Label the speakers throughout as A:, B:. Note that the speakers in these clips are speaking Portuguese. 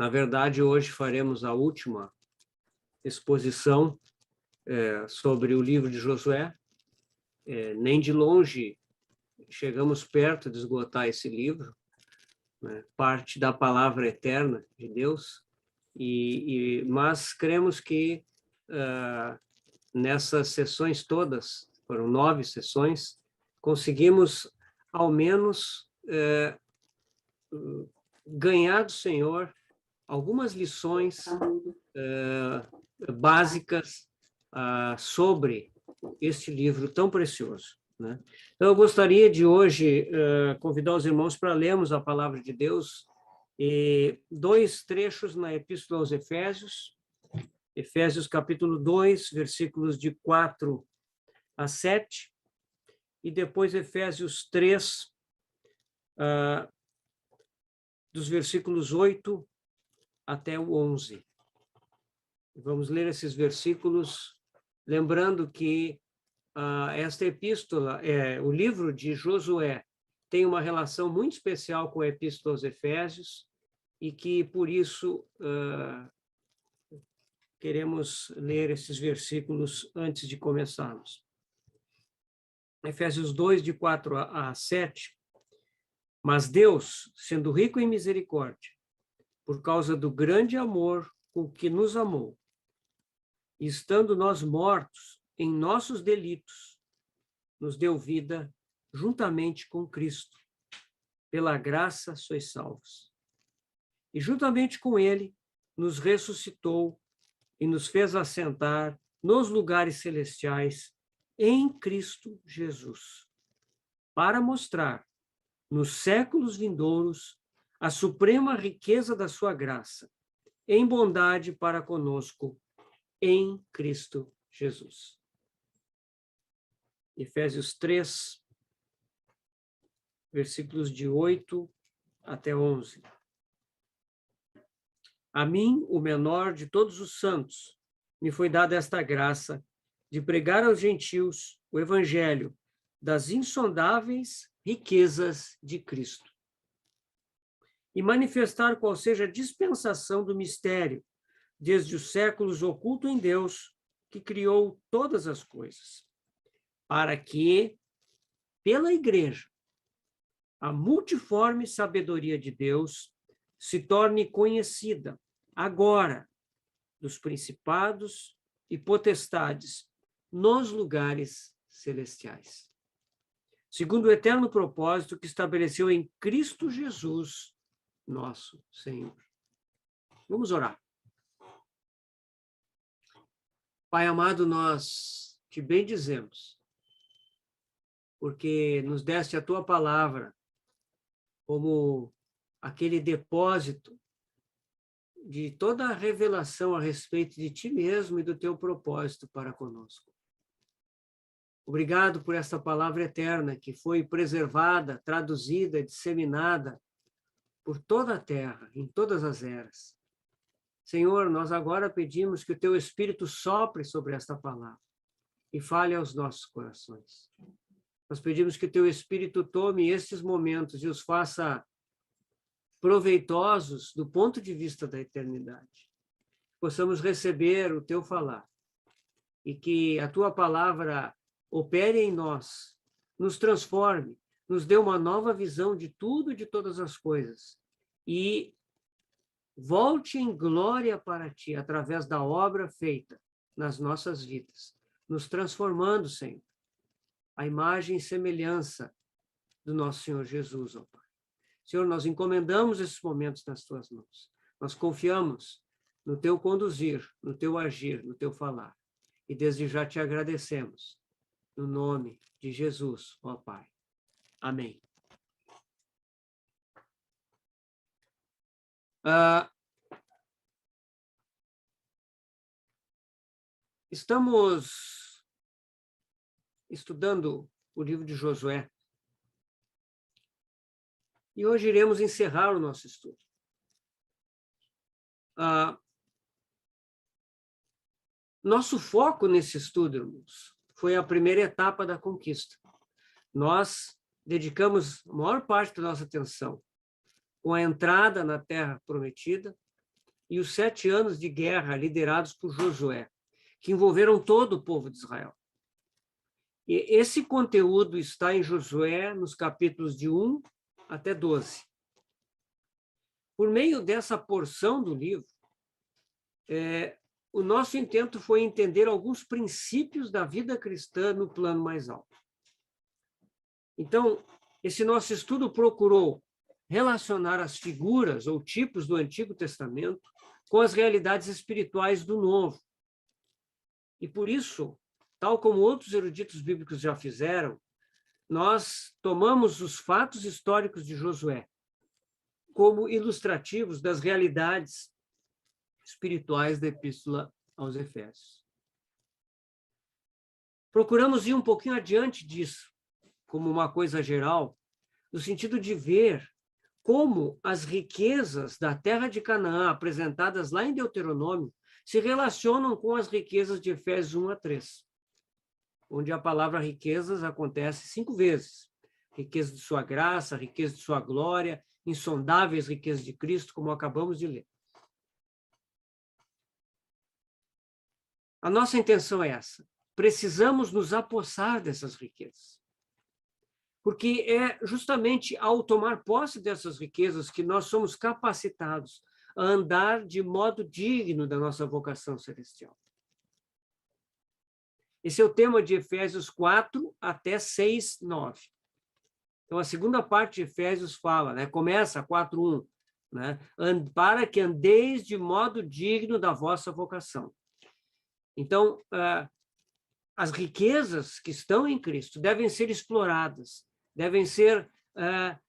A: Na verdade, hoje faremos a última exposição sobre o livro de Josué. Nem de longe chegamos perto de esgotar esse livro, né? Parte da palavra eterna de Deus, mas cremos que nessas sessões todas, foram 9 sessões, conseguimos ao menos ganhar do Senhor algumas lições básicas sobre este livro tão precioso, né? Então, eu gostaria de hoje convidar os irmãos para lermos a palavra de Deus, e 2 trechos na Epístola aos Efésios, Efésios capítulo 2, versículos de 4 a 7, e depois Efésios 3, dos versículos 8 até o 11. Vamos ler esses versículos, lembrando que esta epístola, o livro de Josué, tem uma relação muito especial com a Epístola aos Efésios, e que, por isso, queremos ler esses versículos antes de começarmos. Efésios 2, de 4 a 7. Mas Deus, sendo rico em misericórdia, por causa do grande amor com que nos amou, e estando nós mortos em nossos delitos, nos deu vida juntamente com Cristo. Pela graça sois salvos. E juntamente com ele nos ressuscitou e nos fez assentar nos lugares celestiais em Cristo Jesus, para mostrar nos séculos vindouros a suprema riqueza da sua graça, em bondade para conosco em Cristo Jesus. Efésios 3, versículos de 8 até 11. A mim, o menor de todos os santos, me foi dada esta graça de pregar aos gentios o evangelho das insondáveis riquezas de Cristo e manifestar qual seja a dispensação do mistério, desde os séculos oculto em Deus, que criou todas as coisas, para que, pela Igreja, a multiforme sabedoria de Deus se torne conhecida agora dos principados e potestades nos lugares celestiais, segundo o eterno propósito que estabeleceu em Cristo Jesus, nosso Senhor. Vamos orar. Pai amado, nós te bendizemos, porque nos deste a tua palavra como aquele depósito de toda a revelação a respeito de ti mesmo e do teu propósito para conosco. Obrigado por esta palavra eterna que foi preservada, traduzida, disseminada por toda a terra, em todas as eras. Senhor, nós agora pedimos que o teu Espírito sopre sobre esta palavra e fale aos nossos corações. Nós pedimos que o teu Espírito tome estes momentos e os faça proveitosos do ponto de vista da eternidade. Possamos receber o teu falar e que a tua palavra opere em nós, nos transforme, nos dê uma nova visão de tudo e de todas as coisas e volte em glória para ti através da obra feita nas nossas vidas, nos transformando, Senhor, a imagem e semelhança do nosso Senhor Jesus, ó Pai. Senhor, nós encomendamos esses momentos nas tuas mãos. Nós confiamos no teu conduzir, no teu agir, no teu falar. E desde já te agradecemos. No nome de Jesus, ó Pai. Amém. Estamos estudando o livro de Josué. E hoje iremos encerrar o nosso estudo. Nosso foco nesse estudo, irmãos, foi a primeira etapa da conquista. Nós dedicamos a maior parte da nossa atenção com a entrada na Terra Prometida e os 7 anos de guerra liderados por Josué, que envolveram todo o povo de Israel. E esse conteúdo está em Josué, nos capítulos de 1 até 12. Por meio dessa porção do livro, o nosso intento foi entender alguns princípios da vida cristã no plano mais alto. Então, esse nosso estudo procurou relacionar as figuras ou tipos do Antigo Testamento com as realidades espirituais do Novo. E por isso, tal como outros eruditos bíblicos já fizeram, nós tomamos os fatos históricos de Josué como ilustrativos das realidades espirituais da Epístola aos Efésios. Procuramos ir um pouquinho adiante disso, como uma coisa geral, no sentido de ver como as riquezas da terra de Canaã, apresentadas lá em Deuteronômio, se relacionam com as riquezas de Efésios 1 a 3, onde a palavra riquezas acontece 5 vezes. Riqueza de sua graça, riqueza de sua glória, insondáveis riquezas de Cristo, como acabamos de ler. A nossa intenção é essa. Precisamos nos apossar dessas riquezas. Porque é justamente ao tomar posse dessas riquezas que nós somos capacitados a andar de modo digno da nossa vocação celestial. Esse é o tema de Efésios 4 até 6, 9. Então, a segunda parte de Efésios fala, né? Começa 4:1, né? Para que andeis de modo digno da vossa vocação. Então, as riquezas que estão em Cristo devem ser exploradas, devem ser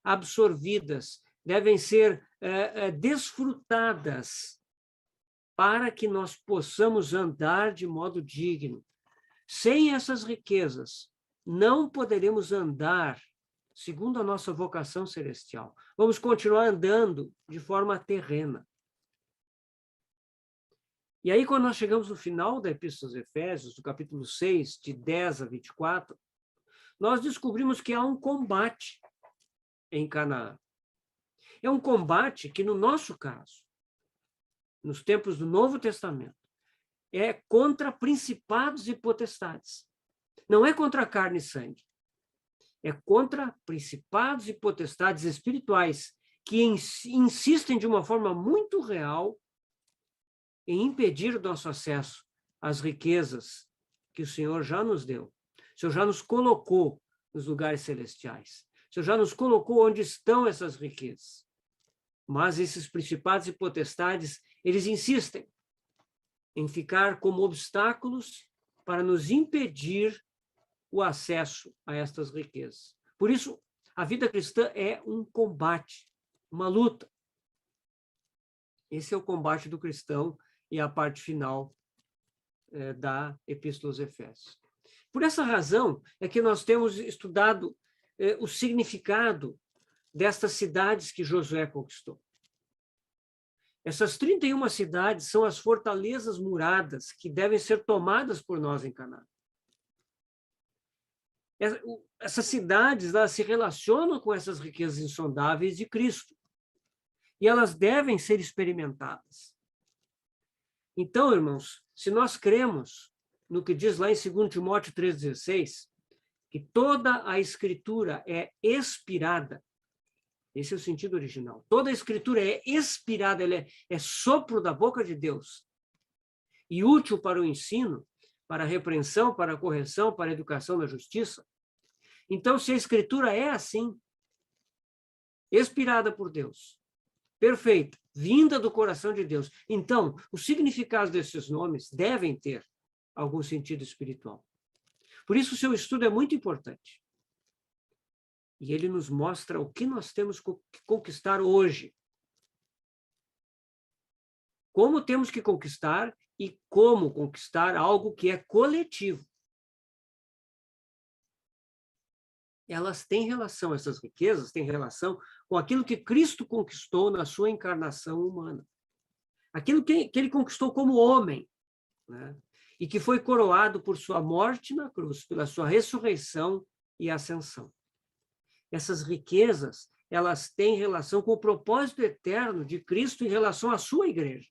A: absorvidas, devem ser desfrutadas para que nós possamos andar de modo digno. Sem essas riquezas, não poderemos andar segundo a nossa vocação celestial. Vamos continuar andando de forma terrena. E aí, quando nós chegamos no final da Epístola aos Efésios, do capítulo 6, de 10 a 24, nós descobrimos que há um combate em Canaã. É um combate que, no nosso caso, nos tempos do Novo Testamento, é contra principados e potestades. Não é contra carne e sangue. É contra principados e potestades espirituais que insistem de uma forma muito real em impedir o nosso acesso às riquezas que o Senhor já nos deu. O Senhor já nos colocou nos lugares celestiais. O Senhor já nos colocou onde estão essas riquezas. Mas esses principados e potestades, eles insistem em ficar como obstáculos para nos impedir o acesso a estas riquezas. Por isso, a vida cristã é um combate, uma luta. Esse é o combate do cristão e a parte final da Epístola aos Efésios. Por essa razão é que nós temos estudado o significado destas cidades que Josué conquistou. Essas 31 cidades são as fortalezas muradas que devem ser tomadas por nós em Canaã. Essas cidades, elas se relacionam com essas riquezas insondáveis de Cristo. E elas devem ser experimentadas. Então, irmãos, se nós cremos no que diz lá em 2 Timóteo 3,16, que toda a Escritura é inspirada, esse é o sentido original, toda a Escritura é inspirada, ela é sopro da boca de Deus, e útil para o ensino, para a repreensão, para a correção, para a educação na justiça. Então, se a Escritura é assim, inspirada por Deus, perfeita, vinda do coração de Deus, então, os significados desses nomes devem ter algum sentido espiritual. Por isso, o seu estudo é muito importante. E ele nos mostra o que nós temos que conquistar hoje. Como temos que conquistar e como conquistar algo que é coletivo. Elas têm relação, essas riquezas têm relação com aquilo que Cristo conquistou na sua encarnação humana. Aquilo que ele conquistou como homem, né? E que foi coroado por sua morte na cruz, pela sua ressurreição e ascensão. Essas riquezas, elas têm relação com o propósito eterno de Cristo em relação à sua igreja.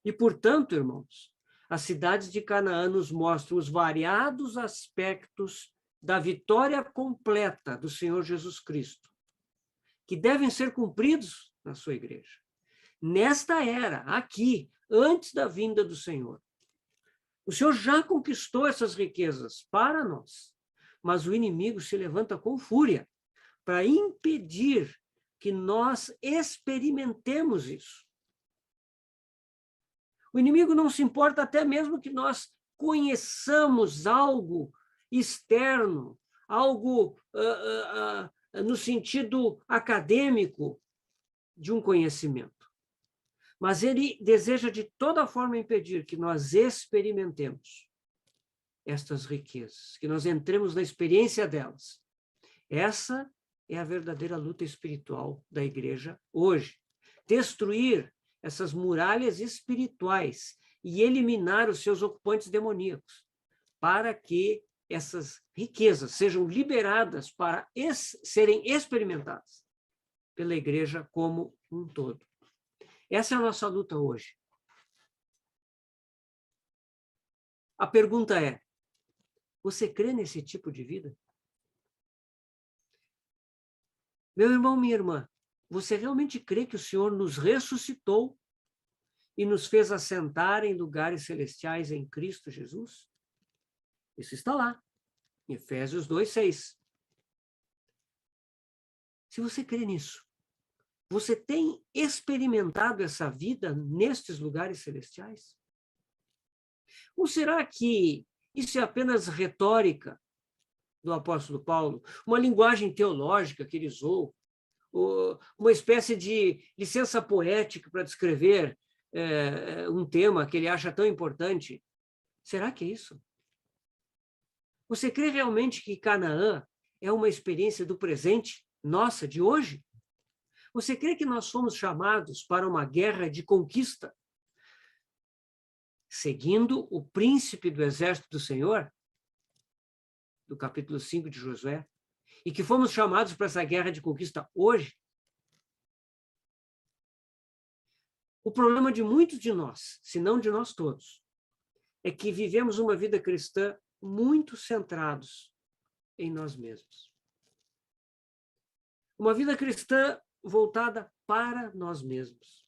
A: E, portanto, irmãos, as cidades de Canaã nos mostram os variados aspectos da vitória completa do Senhor Jesus Cristo, que devem ser cumpridos na sua igreja. Nesta era, aqui, antes da vinda do Senhor. O Senhor já conquistou essas riquezas para nós, mas o inimigo se levanta com fúria para impedir que nós experimentemos isso. O inimigo não se importa até mesmo que nós conheçamos algo externo, algo no sentido acadêmico de um conhecimento. Mas ele deseja de toda forma impedir que nós experimentemos estas riquezas, que nós entremos na experiência delas. Essa é a verdadeira luta espiritual da igreja hoje. Destruir essas muralhas espirituais e eliminar os seus ocupantes demoníacos, para que essas riquezas sejam liberadas para serem experimentadas pela igreja como um todo. Essa é a nossa luta hoje. A pergunta é: você crê nesse tipo de vida? Meu irmão, minha irmã, você realmente crê que o Senhor nos ressuscitou e nos fez assentar em lugares celestiais em Cristo Jesus? Isso está lá, em Efésios 2:6. Se você crê nisso, você tem experimentado essa vida nestes lugares celestiais? Ou será que isso é apenas retórica do apóstolo Paulo, uma linguagem teológica que ele usou, uma espécie de licença poética para descrever um tema que ele acha tão importante? Será que é isso? Você crê realmente que Canaã é uma experiência do presente, nossa, de hoje? Você crê que nós fomos chamados para uma guerra de conquista, seguindo o príncipe do exército do Senhor, do capítulo 5 de Josué, e que fomos chamados para essa guerra de conquista hoje? O problema de muitos de nós, se não de nós todos, é que vivemos uma vida cristã muito centrados em nós mesmos. Uma vida cristã voltada para nós mesmos.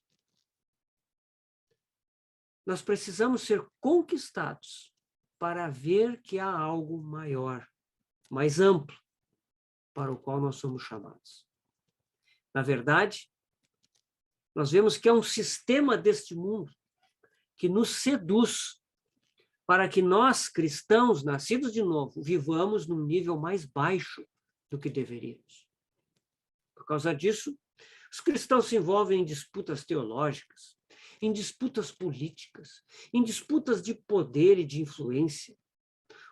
A: Nós precisamos ser conquistados para ver que há algo maior, mais amplo, para o qual nós somos chamados. Na verdade, nós vemos que é um sistema deste mundo que nos seduz para que nós, cristãos, nascidos de novo, vivamos num nível mais baixo do que deveríamos. Por causa disso, os cristãos se envolvem em disputas teológicas, em disputas políticas, em disputas de poder e de influência.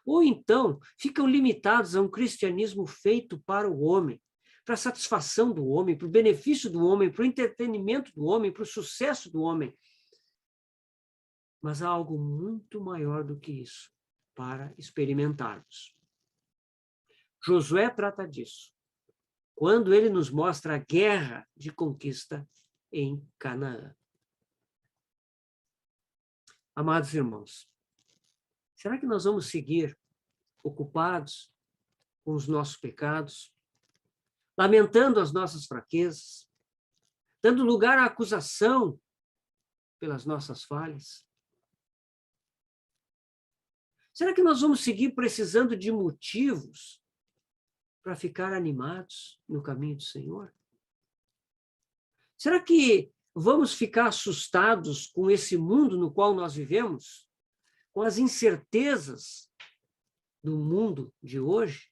A: Ou então ficam limitados a um cristianismo feito para o homem, para a satisfação do homem, para o benefício do homem, para o entretenimento do homem, para o sucesso do homem. Mas há algo muito maior do que isso para experimentarmos. Josué trata disso, quando ele nos mostra a guerra de conquista em Canaã. Amados irmãos, será que nós vamos seguir ocupados com os nossos pecados, lamentando as nossas fraquezas, dando lugar à acusação pelas nossas falhas? Será que nós vamos seguir precisando de motivos para ficar animados no caminho do Senhor? Será que vamos ficar assustados com esse mundo no qual nós vivemos? Com as incertezas do mundo de hoje?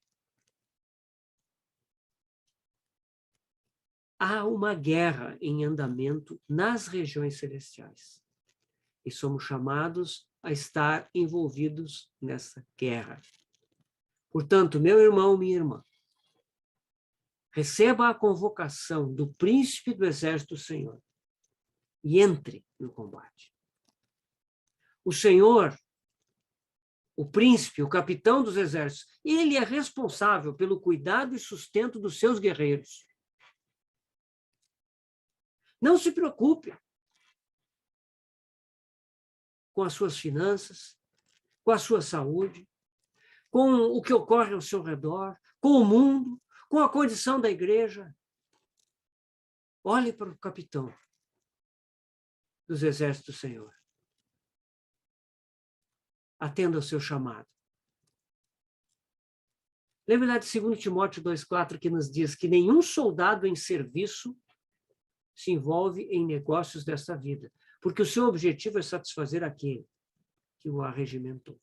A: Há uma guerra em andamento nas regiões celestiais. E somos chamados a estar envolvidos nessa guerra. Portanto, meu irmão, minha irmã, receba a convocação do príncipe do exército do Senhor e entre no combate. O Senhor, o príncipe, o capitão dos exércitos, ele é responsável pelo cuidado e sustento dos seus guerreiros. Não se preocupe. com as suas finanças, com a sua saúde, com o que ocorre ao seu redor, com o mundo, com a condição da igreja. Olhe para o capitão dos exércitos do Senhor. Atenda ao seu chamado. Lembra lá de 2 Timóteo 2,4, que nos diz que nenhum soldado em serviço se envolve em negócios desta vida, porque o seu objetivo é satisfazer aquele que o arregimentou.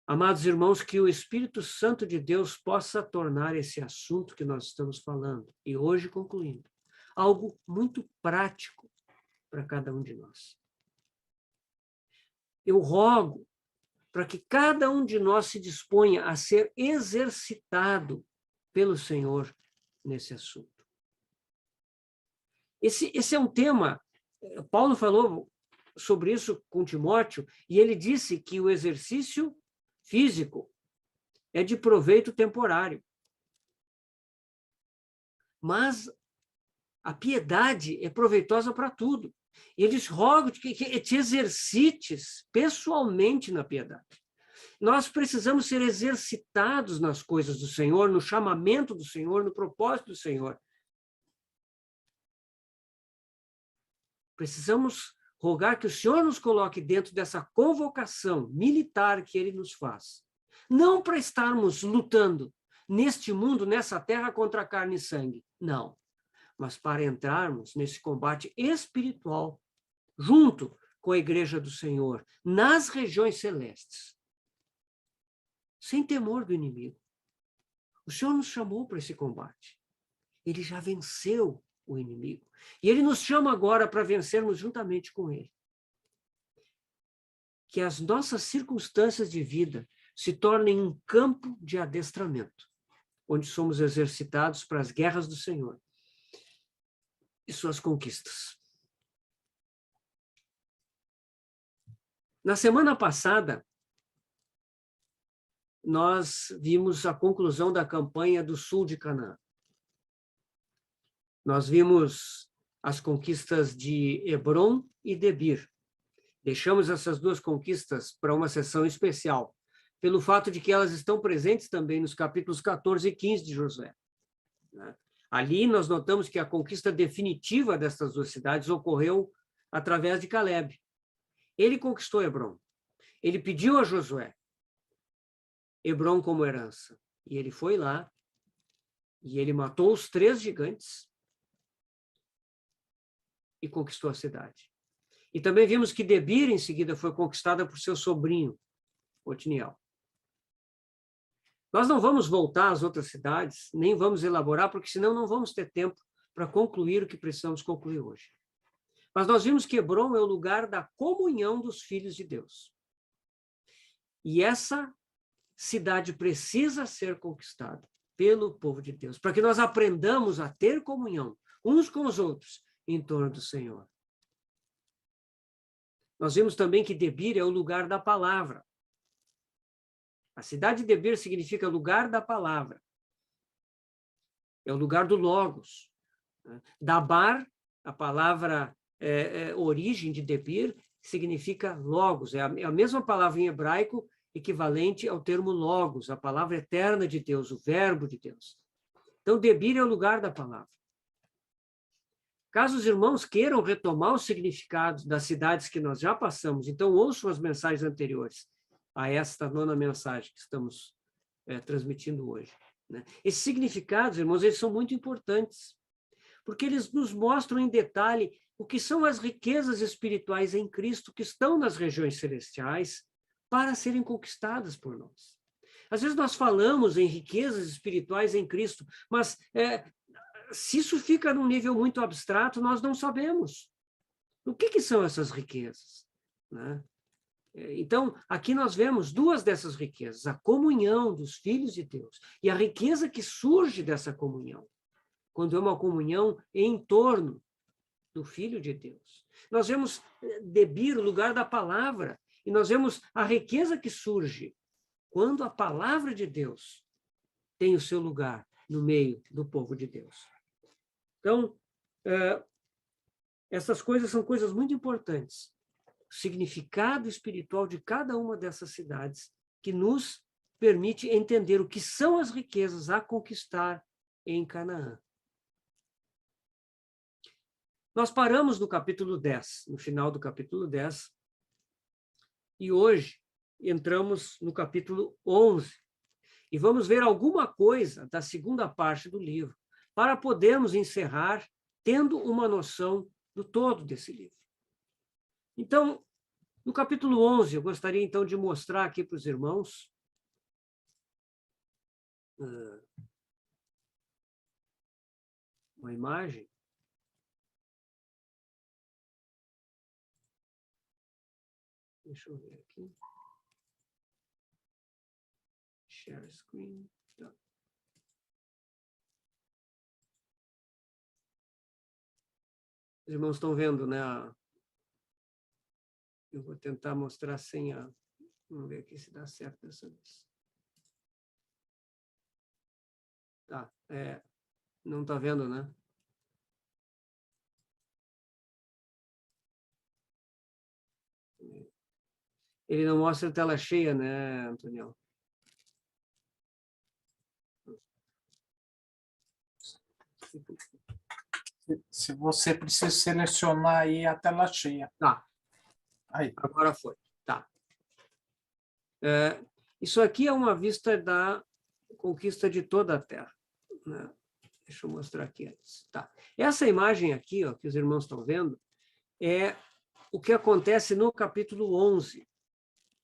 A: Amados irmãos, que o Espírito Santo de Deus possa tornar esse assunto que nós estamos falando, e hoje concluindo, algo muito prático para cada um de nós. Eu rogo para que cada um de nós se disponha a ser exercitado pelo Senhor nesse assunto. Esse é um tema, Paulo falou sobre isso com Timóteo, e ele disse que o exercício físico é de proveito temporário. Mas a piedade é proveitosa para tudo. E ele diz, rogo que te exercites pessoalmente na piedade. Nós precisamos ser exercitados nas coisas do Senhor, no chamamento do Senhor, no propósito do Senhor. Precisamos rogar que o Senhor nos coloque dentro dessa convocação militar que Ele nos faz. Não para estarmos lutando neste mundo, nessa terra, contra carne e sangue. Não. Mas para entrarmos nesse combate espiritual, junto com a igreja do Senhor, nas regiões celestes. Sem temor do inimigo. O Senhor nos chamou para esse combate. Ele já venceu o inimigo. E Ele nos chama agora para vencermos juntamente com Ele. Que as nossas circunstâncias de vida se tornem um campo de adestramento, onde somos exercitados para as guerras do Senhor e suas conquistas. Na semana passada, nós vimos a conclusão da campanha do sul de Canaã. Nós vimos as conquistas de Hebrom e Debir. Deixamos essas duas conquistas para uma sessão especial, pelo fato de que elas estão presentes também nos capítulos 14 e 15 de Josué. Ali nós notamos que a conquista definitiva destas duas cidades ocorreu através de Caleb. Ele conquistou Hebrom. Ele pediu a Josué Hebrom como herança. E ele foi lá e ele matou os 3 gigantes e conquistou a cidade. E também vimos que Debir, em seguida, foi conquistada por seu sobrinho, Otniel. Nós não vamos voltar às outras cidades, nem vamos elaborar, porque senão não vamos ter tempo para concluir o que precisamos concluir hoje. Mas nós vimos que Hebrom é o lugar da comunhão dos filhos de Deus. E essa cidade precisa ser conquistada pelo povo de Deus, para que nós aprendamos a ter comunhão uns com os outros em torno do Senhor. Nós vimos também que Debir é o lugar da palavra. A cidade de Debir significa lugar da palavra. É o lugar do Logos. Dabar, a palavra origem de Debir, significa Logos. É a mesma palavra em hebraico equivalente ao termo Logos, a palavra eterna de Deus, o verbo de Deus. Então, Debir é o lugar da palavra. Caso os irmãos queiram retomar os significados das cidades que nós já passamos, então ouçam as mensagens anteriores a esta 9ª mensagem que estamos transmitindo hoje. Né? Esses significados, irmãos, eles são muito importantes, porque eles nos mostram em detalhe o que são as riquezas espirituais em Cristo que estão nas regiões celestiais para serem conquistadas por nós. Às vezes nós falamos em riquezas espirituais em Cristo, mas se isso fica num nível muito abstrato, nós não sabemos. O que são essas riquezas? Né? Então, aqui nós vemos 2 dessas riquezas, a comunhão dos filhos de Deus e a riqueza que surge dessa comunhão, quando é uma comunhão em torno do Filho de Deus. Nós vemos Debir, o lugar da palavra, e nós vemos a riqueza que surge quando a palavra de Deus tem o seu lugar no meio do povo de Deus. Então, Essas coisas são coisas muito importantes. O significado espiritual de cada uma dessas cidades que nos permite entender o que são as riquezas a conquistar em Canaã. Nós paramos no capítulo 10, no final do capítulo 10, e hoje entramos no capítulo 11, e vamos ver alguma coisa da segunda parte do livro, para podermos encerrar tendo uma noção do todo desse livro. Então, no capítulo 11, eu gostaria então de mostrar aqui para os irmãos uma imagem. Deixa eu ver aqui. Share screen. Tá. Os irmãos estão vendo, né? Eu vou tentar mostrar sem a... Vamos ver aqui se dá certo dessa vez. Tá, não está vendo, né? Ele não mostra a tela cheia, né, Antoniel?
B: Se você precisa selecionar aí a tela cheia.
A: Tá.
B: Aí.
A: Agora foi. Tá. Isso aqui é uma vista da conquista de toda a Terra, né? Deixa eu mostrar aqui antes. Tá. Essa imagem aqui, ó, que os irmãos estão vendo, é o que acontece no capítulo 11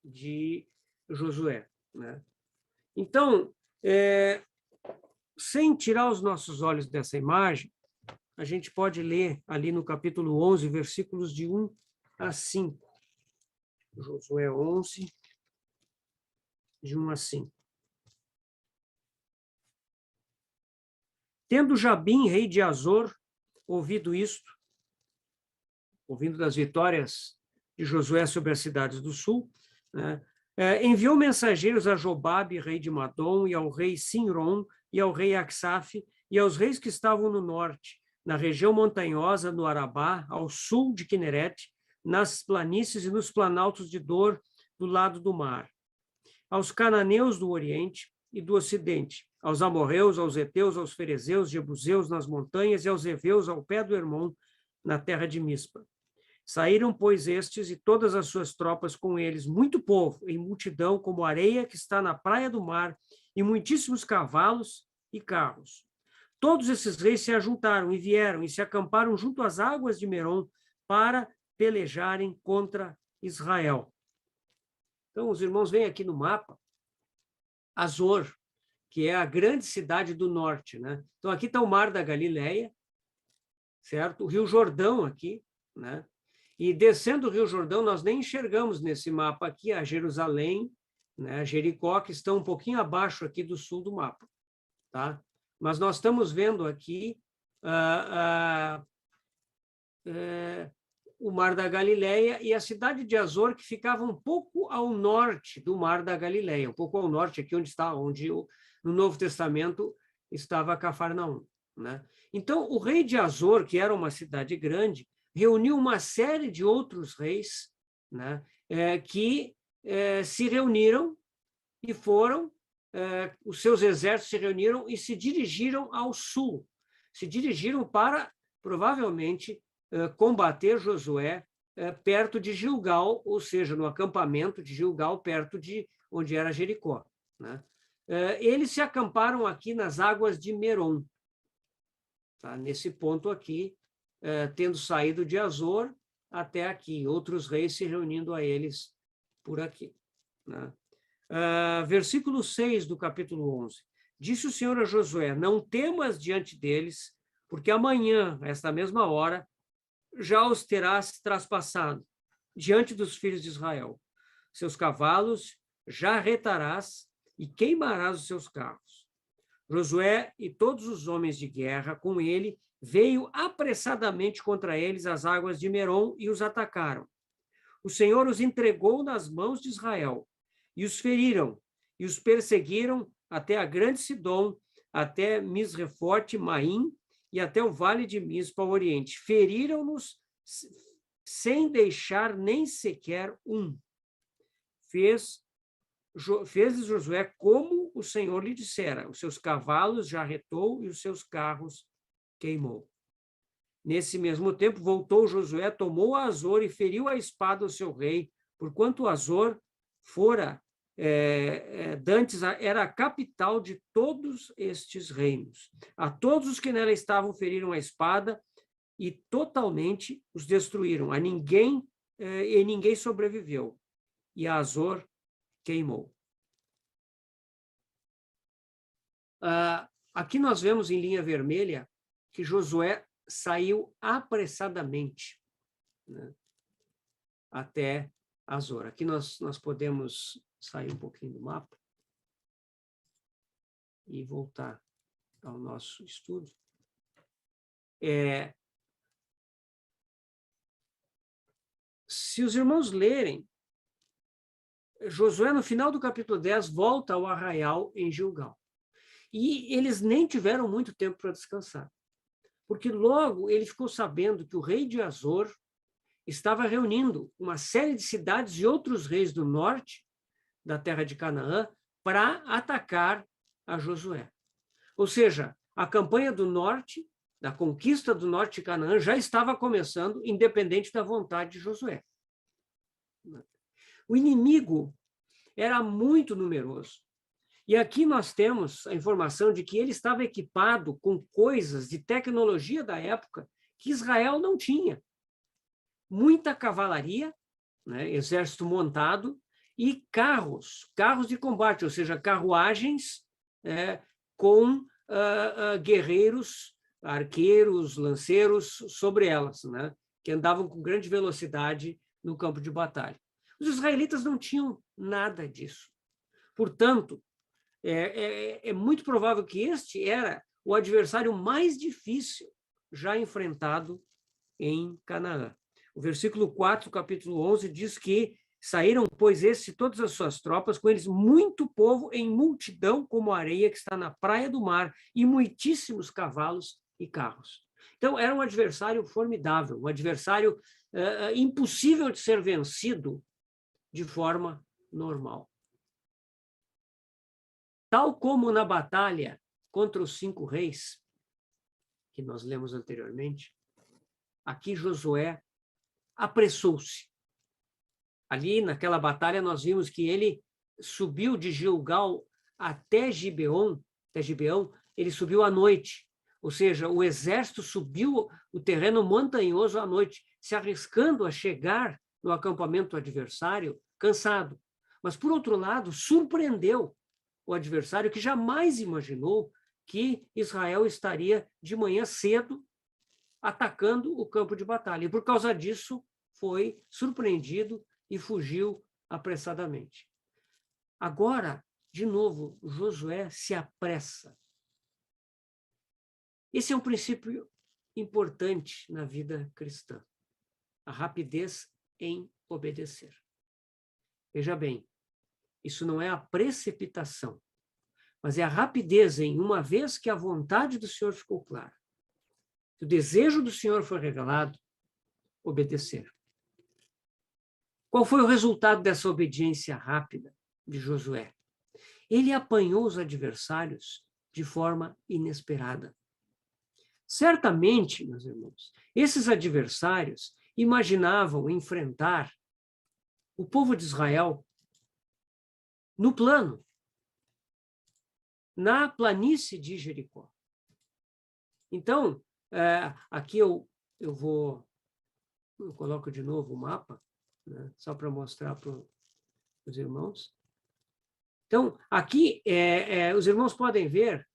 A: de Josué, né? Então, sem tirar os nossos olhos dessa imagem, a gente pode ler ali no capítulo 11, versículos de 1 a 5. Josué 11, de 1 a 5. Tendo Jabim, rei de Azor, ouvido isto, ouvindo das vitórias de Josué sobre as cidades do sul, né, enviou mensageiros a Jobabe, rei de Madom, e ao rei Sinron, e ao rei Aksaf, e aos reis que estavam no norte, na região montanhosa, no Arabá, ao sul de Quinerete, nas planícies e nos planaltos de Dor, do lado do mar, aos cananeus do oriente e do ocidente, aos amorreus, aos heteus, aos ferezeus, jebuseus nas montanhas e aos heveus ao pé do Hermon, na terra de Mispa. Saíram, pois, estes e todas as suas tropas com eles, muito povo, em multidão, como areia que está na praia do mar, e muitíssimos cavalos e carros. Todos esses reis se ajuntaram e vieram e se acamparam junto às águas de Merom para pelejarem contra Israel. Então, os irmãos veem aqui no mapa Azor, que é a grande cidade do norte, né? Então, aqui está o Mar da Galileia, certo? O Rio Jordão aqui, né? E descendo o Rio Jordão, nós nem enxergamos nesse mapa aqui a Jerusalém, né? Jericó, que estão um pouquinho abaixo aqui do sul do mapa, tá? Mas nós estamos vendo aqui o Mar da Galileia e a cidade de Azor, que ficava um pouco ao norte do Mar da Galileia, um pouco ao norte, aqui onde no Novo Testamento estava Cafarnaum, né? Então, o rei de Azor, que era uma cidade grande, reuniu uma série de outros reis, né, que se reuniram e foram, os seus exércitos se reuniram e se dirigiram ao sul, se dirigiram para, provavelmente, combater Josué perto de Gilgal, ou seja, no acampamento de Gilgal, perto de onde era Jericó, né? Eles se acamparam aqui nas águas de Merom, tá? Nesse ponto aqui, tendo saído de Azor até aqui, outros reis se reunindo a eles por aqui, né? Versículo 6 do capítulo 11. Disse o Senhor a Josué, não temas diante deles, porque amanhã, esta mesma hora, já os terás traspassado diante dos filhos de Israel. Seus cavalos já retarás e queimarás os seus carros. Josué e todos os homens de guerra com ele veio apressadamente contra eles às águas de Merom e os atacaram. O Senhor os entregou nas mãos de Israel e os feriram e os perseguiram até a grande Sidom, até Misrefote, Maim e até o vale de Mispa ao oriente. Feriram-nos sem deixar nem sequer um. Fez Josué como o Senhor lhe dissera. Os seus cavalos jarretou e os seus carros queimou. Nesse mesmo tempo, voltou Josué, tomou Azor e feriu a espada ao seu rei, porquanto Azor fora, dantes, era a capital de todos estes reinos. A todos os que nela estavam feriram a espada e totalmente os destruíram. E ninguém sobreviveu. E a Azor queimou. Aqui nós vemos em linha vermelha que Josué saiu apressadamente, né, até Azor. Aqui nós podemos sair um pouquinho do mapa e voltar ao nosso estudo. Se os irmãos lerem, Josué, no final do capítulo 10, volta ao arraial em Gilgal. E eles nem tiveram muito tempo para descansar, porque logo ele ficou sabendo que o rei de Azor estava reunindo uma série de cidades e outros reis do norte da terra de Canaã para atacar a Josué. Ou seja, a campanha do norte, da conquista do norte de Canaã, já estava começando, independente da vontade de Josué. O inimigo era muito numeroso. E aqui nós temos a informação de que ele estava equipado com coisas de tecnologia da época que Israel não tinha. Muita cavalaria, né, exército montado, e carros de combate, ou seja, carruagens com guerreiros, arqueiros, lanceiros sobre elas, né, que andavam com grande velocidade no campo de batalha. Os israelitas não tinham nada disso. Portanto, é muito provável que este era o adversário mais difícil já enfrentado em Canaã. O versículo 4, capítulo 11, diz que saíram, pois, estes todas as suas tropas, com eles muito povo em multidão como a areia que está na praia do mar, e muitíssimos cavalos e carros. Então, era um adversário formidável, um adversário impossível de ser vencido de forma normal. Tal como na batalha contra os 5 reis, que nós lemos anteriormente, aqui Josué apressou-se. Ali, naquela batalha, nós vimos que ele subiu de Gilgal até Gibeão, ele subiu à noite. Ou seja, o exército subiu o terreno montanhoso à noite, se arriscando a chegar no acampamento adversário cansado. Mas, por outro lado, surpreendeu o adversário, que jamais imaginou que Israel estaria de manhã cedo atacando o campo de batalha. E, por causa disso, foi surpreendido e fugiu apressadamente. Agora, de novo, Josué se apressa. Esse é um princípio importante na vida cristã, a rapidez em obedecer. Veja bem, isso não é a precipitação, mas é a rapidez em, uma vez que a vontade do Senhor ficou clara, que o desejo do Senhor foi revelado, obedecer. Qual foi o resultado dessa obediência rápida de Josué? Ele apanhou os adversários de forma inesperada. Certamente, meus irmãos, esses adversários imaginavam enfrentar o povo de Israel no plano, na planície de Jericó. Então, aqui eu coloco de novo o mapa, né, só para mostrar para os irmãos. Então, aqui os irmãos podem ver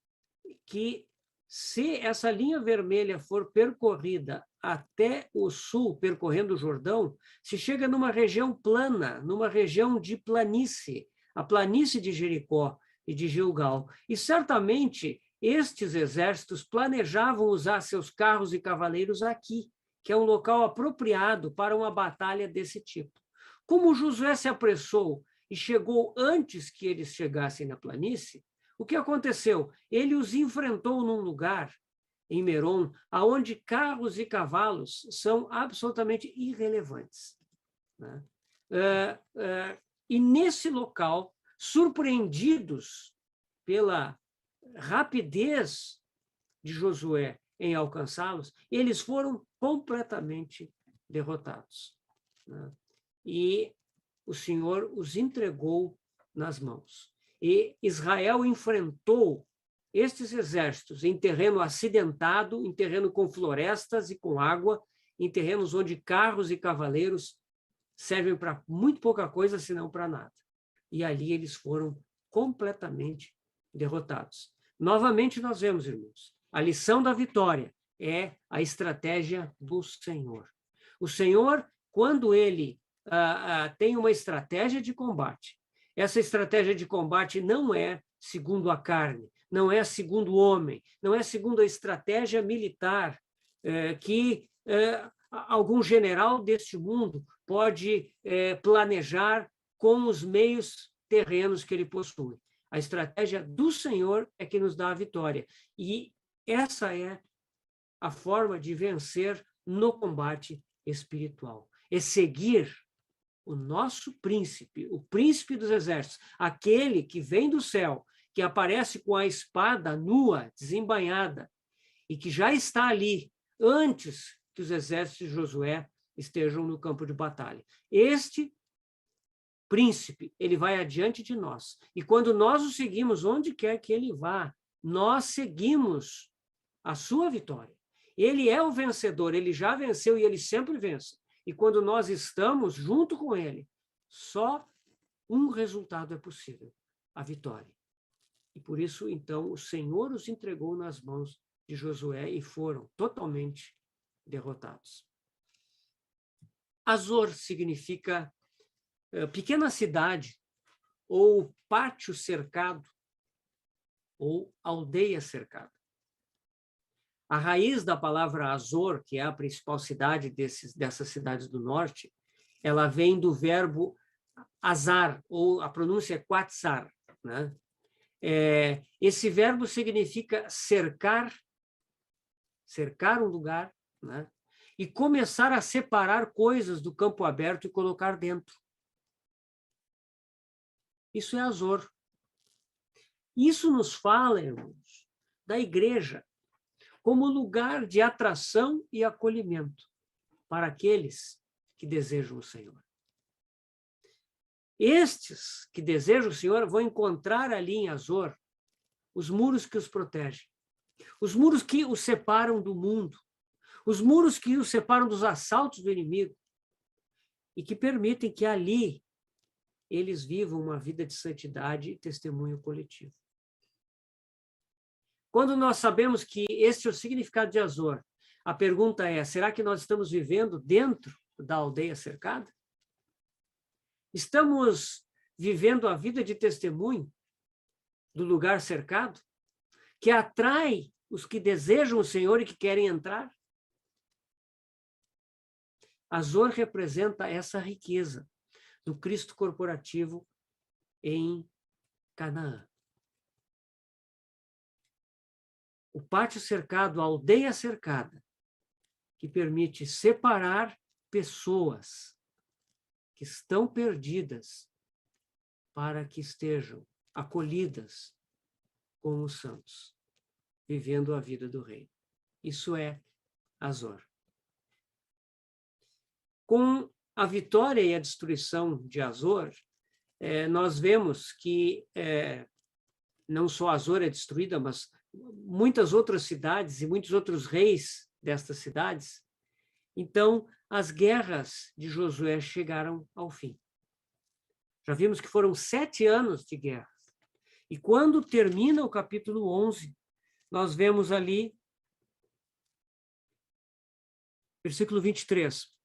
A: que se essa linha vermelha for percorrida até o sul, percorrendo o Jordão, se chega numa região plana, numa região de planície, a planície de Jericó e de Gilgal. E certamente estes exércitos planejavam usar seus carros e cavaleiros aqui, que é um local apropriado para uma batalha desse tipo. Como Josué se apressou e chegou antes que eles chegassem na planície, o que aconteceu? Ele os enfrentou num lugar em Merom, aonde carros e cavalos são absolutamente irrelevantes, né? E nesse local, surpreendidos pela rapidez de Josué em alcançá-los, eles foram completamente derrotados, né? E o Senhor os entregou nas mãos. E Israel enfrentou estes exércitos em terreno acidentado, em terreno com florestas e com água, em terrenos onde carros e cavaleiros servem para muito pouca coisa, senão para nada. E ali eles foram completamente derrotados. Novamente nós vemos, irmãos, a lição da vitória é a estratégia do Senhor. O Senhor, quando ele tem uma estratégia de combate, essa estratégia de combate não é segundo a carne, não é segundo o homem, não é segundo a estratégia militar que algum general deste mundo pode planejar com os meios terrenos que ele possui. A estratégia do Senhor é que nos dá a vitória. E essa é a forma de vencer no combate espiritual. É seguir o nosso príncipe, o príncipe dos exércitos, aquele que vem do céu, que aparece com a espada nua, desembainhada, e que já está ali antes que os exércitos de Josué estejam no campo de batalha. Este príncipe, ele vai adiante de nós. E quando nós o seguimos, onde quer que ele vá, nós seguimos a sua vitória. Ele é o vencedor, ele já venceu e ele sempre vence. E quando nós estamos junto com ele, só um resultado é possível, a vitória. E por isso, então, o Senhor os entregou nas mãos de Josué e foram totalmente derrotados. Azor significa pequena cidade, ou pátio cercado, ou aldeia cercada. A raiz da palavra Azor, que é a principal cidade dessas cidades do norte, ela vem do verbo azar, ou a pronúncia é quatsar, né? Esse verbo significa cercar um lugar, né? E começar a separar coisas do campo aberto e colocar dentro. Isso é Azor. Isso nos fala, irmãos, da igreja como lugar de atração e acolhimento para aqueles que desejam o Senhor. Estes que desejam o Senhor vão encontrar ali em Azor os muros que os protegem, os muros que os separam do mundo, os muros que os separam dos assaltos do inimigo e que permitem que ali eles vivam uma vida de santidade e testemunho coletivo. Quando nós sabemos que este é o significado de Azor, a pergunta é, será que nós estamos vivendo dentro da aldeia cercada? Estamos vivendo a vida de testemunho do lugar cercado, que atrai os que desejam o Senhor e que querem entrar? Azor representa essa riqueza do Cristo corporativo em Canaã. O pátio cercado, a aldeia cercada, que permite separar pessoas que estão perdidas para que estejam acolhidas como os santos, vivendo a vida do reino. Isso é Azor. Com a vitória e a destruição de Azor, nós vemos que não só Azor é destruída, mas muitas outras cidades e muitos outros reis destas cidades. Então, as guerras de Josué chegaram ao fim. Já vimos que foram 7 anos de guerra. E quando termina o capítulo 11, nós vemos ali, versículo 23.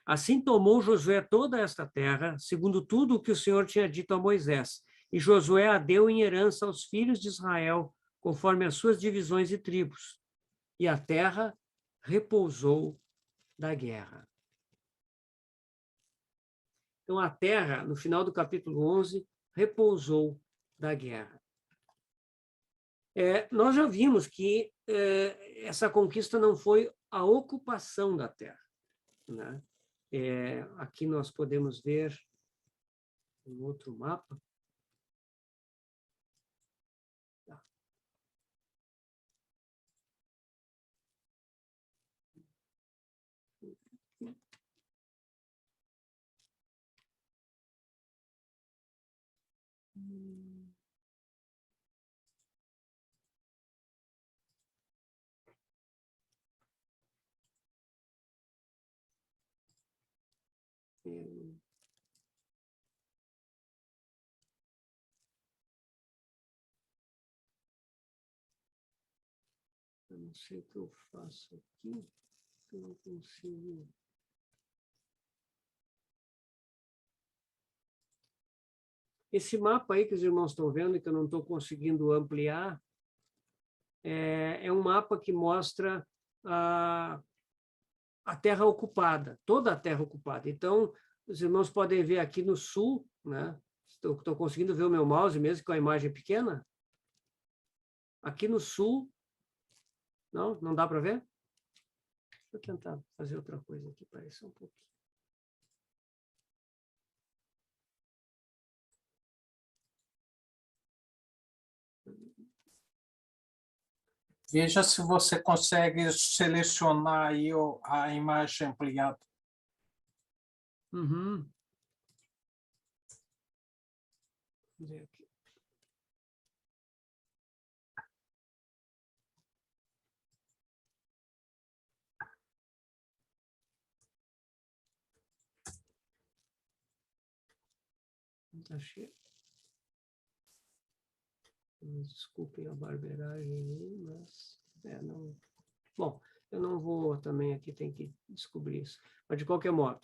A: Assim tomou Josué toda esta terra, segundo tudo o que o Senhor tinha dito a Moisés. E Josué a deu em herança aos filhos de Israel, conforme as suas divisões e tribos. E a terra repousou da guerra. Então, a terra, no final do capítulo 11, repousou da guerra. Nós já vimos que essa conquista não foi a ocupação da terra, né? Aqui nós podemos ver um outro mapa. Tá. Eu não sei o que eu faço aqui, eu não consigo. Esse mapa aí que os irmãos estão vendo, e que eu não estou conseguindo ampliar, é um mapa que mostra a terra ocupada, toda a terra ocupada. Então, os irmãos podem ver aqui no sul, né? Estou conseguindo ver o meu mouse mesmo com a imagem pequena. Aqui no sul, não dá para ver? Deixa eu tentar fazer outra coisa aqui, parece um pouquinho.
B: Veja se você consegue selecionar aí a imagem ampliada.
A: Uhum. Vamos ver aqui. Achei. Desculpem a barbeiragem, mas não. Bom, eu não vou também aqui, tem que descobrir isso. Mas, de qualquer modo,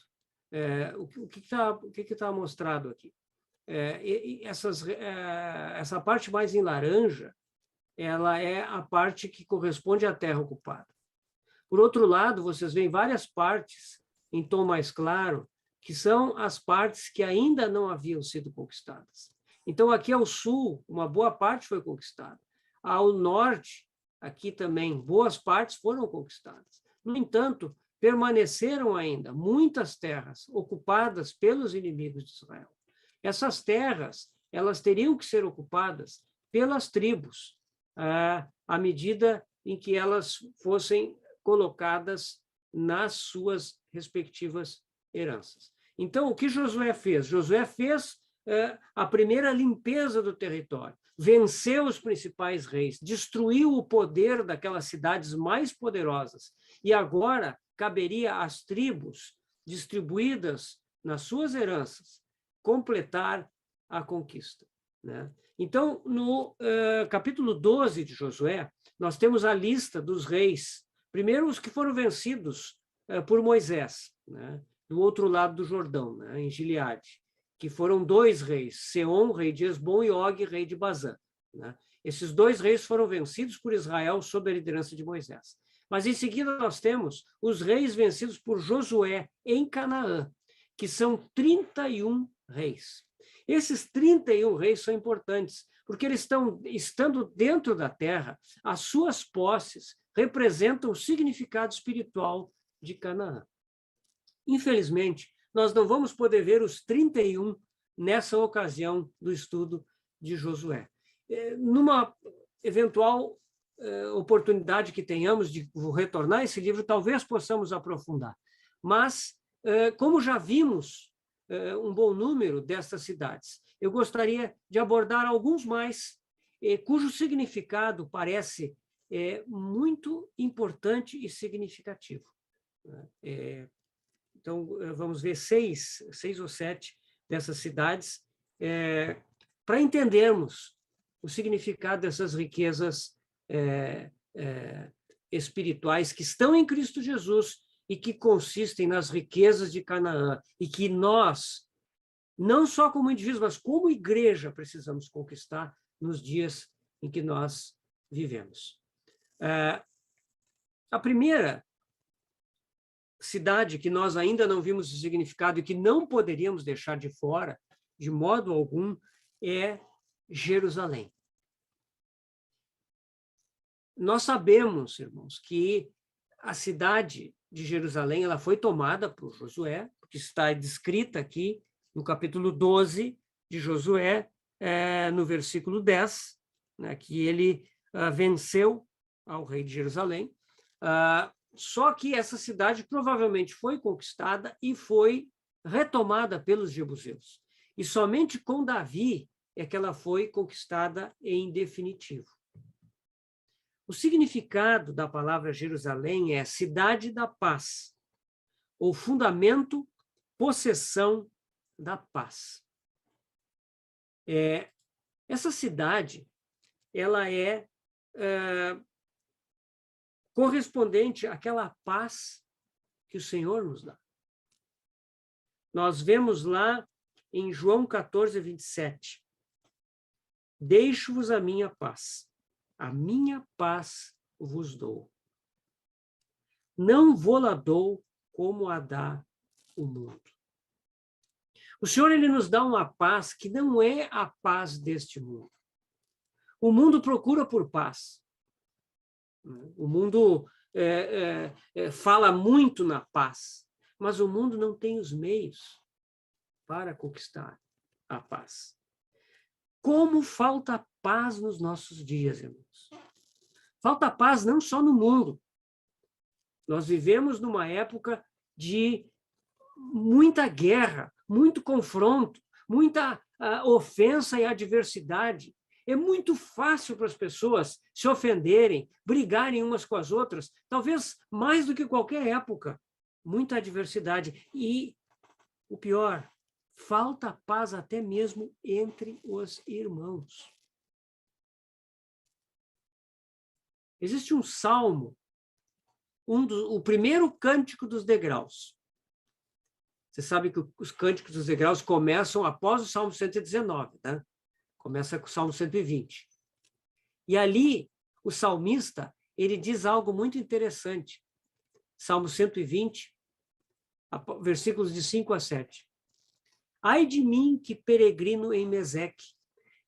A: o que está mostrado aqui? Essa parte mais em laranja, ela é a parte que corresponde à terra ocupada. Por outro lado, vocês veem várias partes em tom mais claro, que são as partes que ainda não haviam sido conquistadas. Então, aqui ao sul, uma boa parte foi conquistada. Ao norte, aqui também, boas partes foram conquistadas. No entanto, permaneceram ainda muitas terras ocupadas pelos inimigos de Israel. Essas terras, elas teriam que ser ocupadas pelas tribos, à medida em que elas fossem colocadas nas suas respectivas heranças. Então, o que Josué fez? Josué fez a primeira limpeza do território, venceu os principais reis, destruiu o poder daquelas cidades mais poderosas, e agora caberia às tribos distribuídas nas suas heranças completar a conquista, né? Então, no capítulo 12 de Josué, nós temos a lista dos reis, primeiro os que foram vencidos por Moisés, né, do outro lado do Jordão, né, em Gileade, que foram 2 reis, Seom, rei de Esbom, e Og, rei de Bazã, né? Esses 2 reis foram vencidos por Israel sob a liderança de Moisés. Mas, em seguida, nós temos os reis vencidos por Josué em Canaã, que são 31 reis. Esses 31 reis são importantes, porque eles estando dentro da terra, as suas posses representam o significado espiritual de Canaã. Infelizmente, nós não vamos poder ver os 31 nessa ocasião do estudo de Josué. Numa eventual oportunidade que tenhamos de retornar esse livro, talvez possamos aprofundar. Mas, como já vimos um bom número destas cidades, eu gostaria de abordar alguns mais, cujo significado parece muito importante e significativo. Então, vamos ver 6 ou 7 dessas cidades, para entendermos o significado dessas riquezas espirituais que estão em Cristo Jesus e que consistem nas riquezas de Canaã, e que nós, não só como indivíduos, mas como igreja, precisamos conquistar nos dias em que nós vivemos. A primeira cidade que nós ainda não vimos o significado e que não poderíamos deixar de fora, de modo algum, é Jerusalém. nós sabemos, irmãos, que a cidade de Jerusalém ela foi tomada por Josué, que está descrita aqui no capítulo 12 de Josué, no versículo 10, né, que ele venceu ao rei de Jerusalém. Só que essa cidade provavelmente foi conquistada e foi retomada pelos jebuseus. E somente com Davi é que ela foi conquistada em definitivo. O significado da palavra Jerusalém é cidade da paz, ou fundamento, possessão da paz. Essa cidade, ela é correspondente àquela paz que o Senhor nos dá. Nós vemos lá em João 14, 27. Deixo-vos a minha paz vos dou. Não vou-la dou como a dá o mundo. O Senhor, ele nos dá uma paz que não é a paz deste mundo. O mundo procura por paz. O mundo fala muito na paz, mas o mundo não tem os meios para conquistar a paz. Como falta paz nos nossos dias, irmãos. Falta paz não só no mundo. Nós vivemos numa época de muita guerra, muito confronto, muita ofensa e adversidade. É muito fácil para as pessoas se ofenderem, brigarem umas com as outras, talvez mais do que qualquer época. Muita adversidade. E o pior, falta paz até mesmo entre os irmãos. Existe um salmo, o primeiro cântico dos degraus. Você sabe que os cânticos dos degraus começam após o Salmo 119, né? Começa com o Salmo 120. E ali, o salmista, ele diz algo muito interessante. Salmo 120, versículos de 5 a 7. Ai de mim que peregrino em Meseque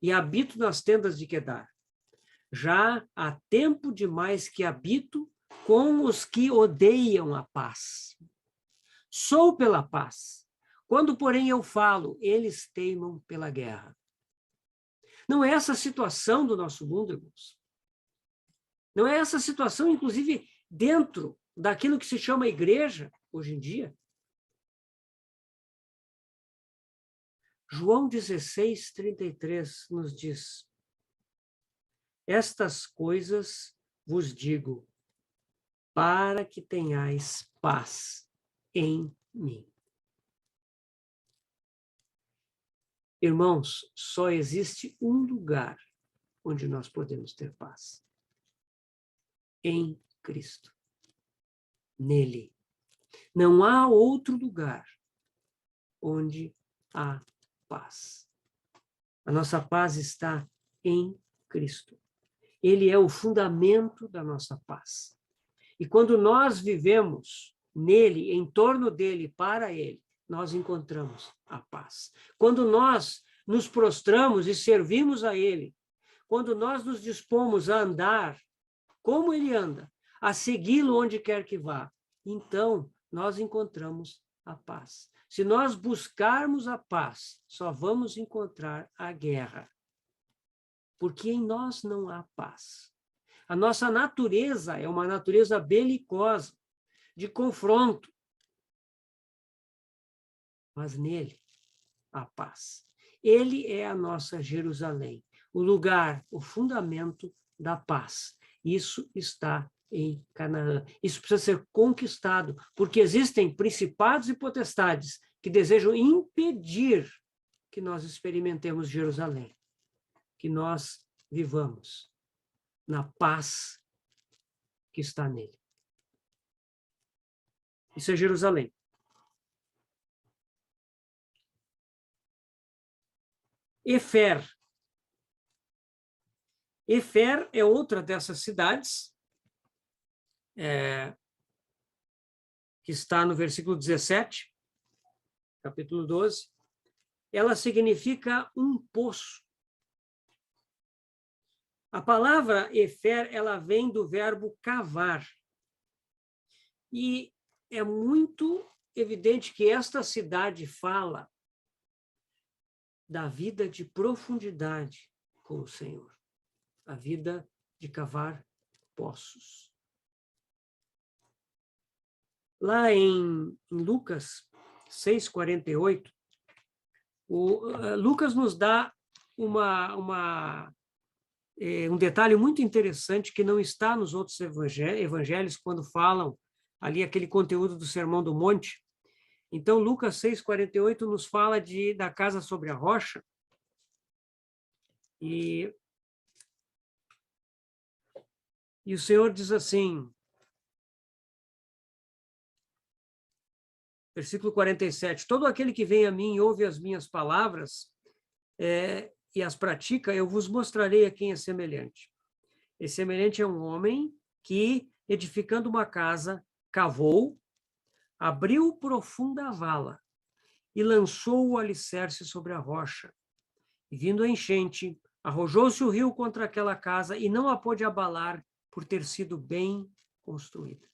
A: e habito nas tendas de Quedar. Já há tempo demais que habito com os que odeiam a paz. Sou pela paz. Quando, porém, eu falo, eles teimam pela guerra. Não é essa a situação do nosso mundo, irmãos. Não é essa a situação, inclusive, dentro daquilo que se chama igreja, hoje em dia. João 16, 33 nos diz: estas coisas vos digo, para que tenhais paz em mim. Irmãos, só existe um lugar onde nós podemos ter paz. Em Cristo. Nele. Não há outro lugar onde há paz. A nossa paz está em Cristo. Ele é o fundamento da nossa paz. E quando nós vivemos nele, em torno dele, para ele, nós encontramos a paz. Quando nós nos prostramos e servimos a ele, quando nós nos dispomos a andar como ele anda, a segui-lo onde quer que vá, então nós encontramos a paz. Se nós buscarmos a paz, só vamos encontrar a guerra. Porque em nós não há paz. A nossa natureza é uma natureza belicosa, de confronto. Mas nele há paz. Ele é a nossa Jerusalém, o lugar, o fundamento da paz. Isso está em Canaã. Isso precisa ser conquistado, porque existem principados e potestades que desejam impedir que nós experimentemos Jerusalém, que nós vivamos na paz que está nele. Isso é Jerusalém. Efer. Efer é outra dessas cidades, que está no versículo 17, capítulo 12. Ela significa um poço. A palavra Efer, ela vem do verbo cavar. E é muito evidente que esta cidade fala da vida de profundidade com o Senhor, a vida de cavar poços. Lá em Lucas 6,48, Lucas nos dá um detalhe muito interessante que não está nos outros evangelhos, quando falam ali aquele conteúdo do Sermão do Monte. Então, Lucas 6,48 nos fala da casa sobre a rocha. E o Senhor diz assim, versículo 47, todo aquele que vem a mim e ouve as minhas palavras e as pratica, eu vos mostrarei a quem é semelhante. E semelhante é um homem que, edificando uma casa, cavou, abriu profunda vala e lançou o alicerce sobre a rocha. E vindo a enchente, arrojou-se o rio contra aquela casa e não a pôde abalar por ter sido bem construída.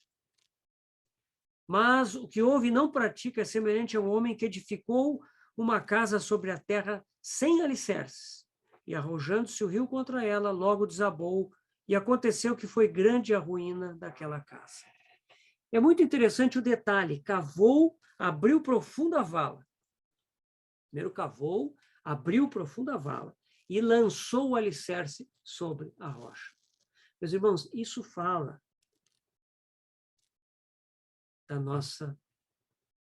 A: Mas o que ouve e não pratica é semelhante a um homem que edificou uma casa sobre a terra sem alicerces. E arrojando-se o rio contra ela, logo desabou, e aconteceu que foi grande a ruína daquela casa. É muito interessante o detalhe, cavou, abriu profunda vala. Primeiro cavou, abriu profunda vala e lançou o alicerce sobre a rocha. Meus irmãos, isso fala da nossa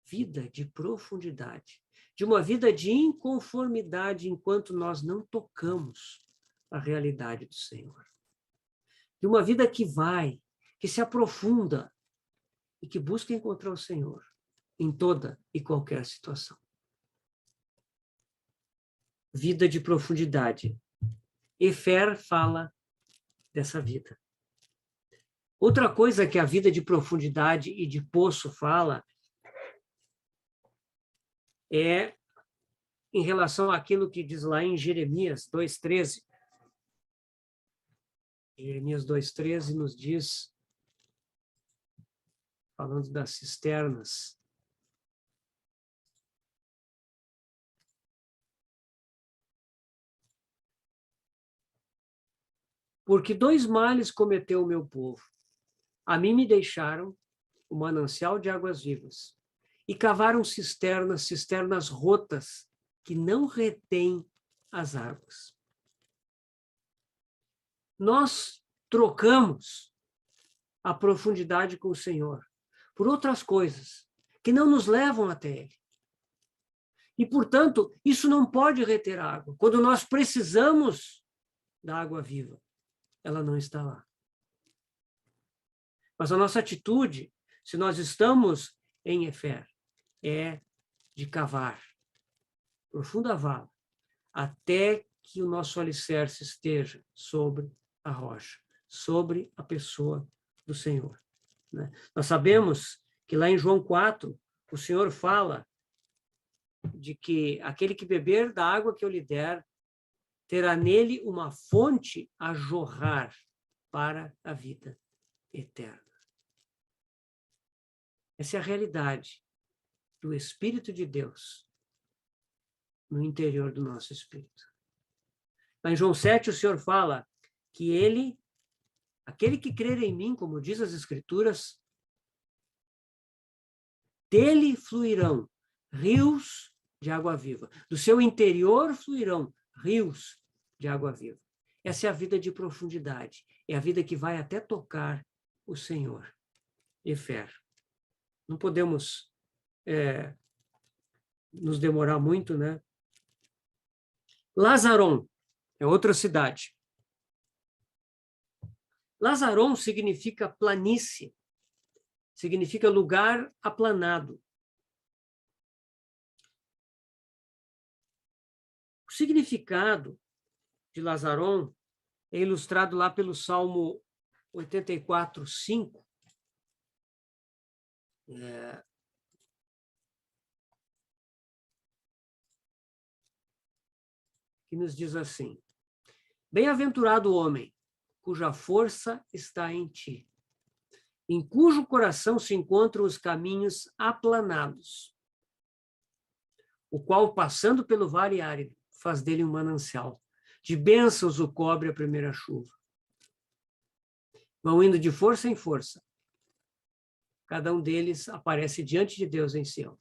A: vida de profundidade, de uma vida de inconformidade enquanto nós não tocamos a realidade do Senhor. De uma vida que vai, que se aprofunda e que busca encontrar o Senhor em toda e qualquer situação. Vida de profundidade. Efer fala dessa vida. Outra coisa que a vida de profundidade e de poço fala é em relação àquilo que diz lá em Jeremias 2,13. Jeremias 2,13 nos diz, falando das cisternas, porque 2 males cometeu o meu povo. A mim me deixaram o manancial de águas vivas e cavaram cisternas rotas que não retêm as águas. Nós trocamos a profundidade com o Senhor por outras coisas que não nos levam até Ele. E, portanto, isso não pode reter água. Quando nós precisamos da água viva, ela não está lá. Mas a nossa atitude, se nós estamos em Efer, é de cavar profunda vala até que o nosso alicerce esteja sobre a rocha, sobre a pessoa do Senhor. Né? Nós sabemos que lá em João 4, o Senhor fala de que aquele que beber da água que eu lhe der, terá nele uma fonte a jorrar para a vida eterna. Essa é a realidade do Espírito de Deus no interior do nosso espírito. Lá em João 7, o Senhor fala que aquele que crer em mim, como diz as Escrituras, dele fluirão rios de água viva. Do seu interior fluirão rios de água viva. Essa é a vida de profundidade. É a vida que vai até tocar o Senhor. Efer. Não podemos nos demorar muito, né? Lazaron é outra cidade. Lazaron significa planície, significa lugar aplanado. O significado de Lazaron é ilustrado lá pelo Salmo 84:5. Que nos diz assim: bem-aventurado o homem cuja força está em ti, em cujo coração se encontram os caminhos aplanados, o qual, passando pelo vale árido, faz dele um manancial. De bênçãos o cobre a primeira chuva. Vão indo de força em força. Cada um deles aparece diante de Deus em Sião.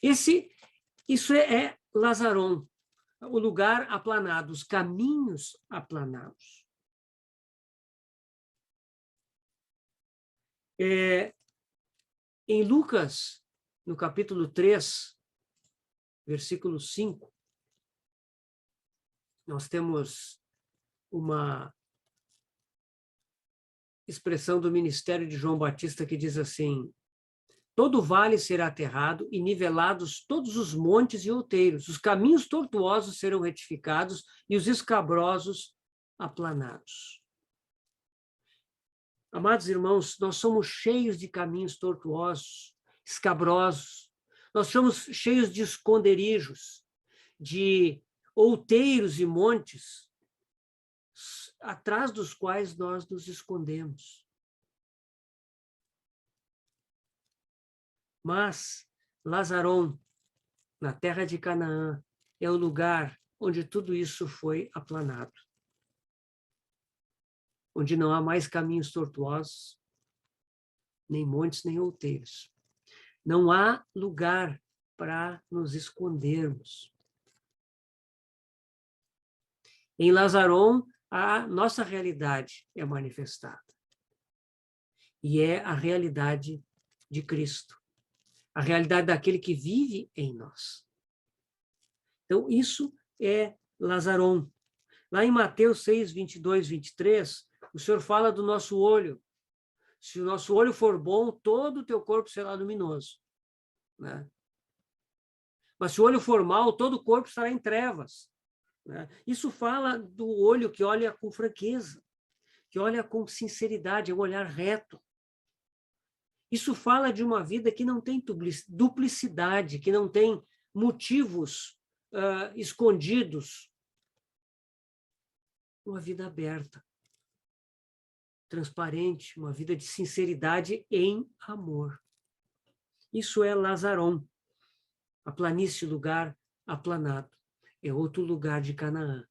A: Isso é Lazaron, o lugar aplanado, os caminhos aplanados. Em Lucas, no capítulo 3, versículo 5, nós temos uma expressão do ministério de João Batista que diz assim: todo vale será aterrado e nivelados todos os montes e outeiros, os caminhos tortuosos serão retificados e os escabrosos aplanados. Amados irmãos, nós somos cheios de caminhos tortuosos, escabrosos, nós somos cheios de esconderijos, de outeiros e montes, atrás dos quais nós nos escondemos. Mas Lazaron, na terra de Canaã, é o lugar onde tudo isso foi aplanado. Onde não há mais caminhos tortuosos, nem montes, nem outeiros. Não há lugar para nos escondermos. Em Lazaron, a nossa realidade é manifestada. E é a realidade de Cristo. A realidade daquele que vive em nós. Então, isso é Lazaron. Lá em Mateus 6, 22, 23, o Senhor fala do nosso olho. Se o nosso olho for bom, todo o teu corpo será luminoso, né? Mas se o olho for mau, todo o corpo estará em trevas, né? Isso fala do olho que olha com franqueza, que olha com sinceridade, é um olhar reto. Isso fala de uma vida que não tem duplicidade, que não tem motivos escondidos. Uma vida aberta, transparente, uma vida de sinceridade em amor. Isso é Lazaron. A planície, lugar aplanado. É outro lugar de Canaã.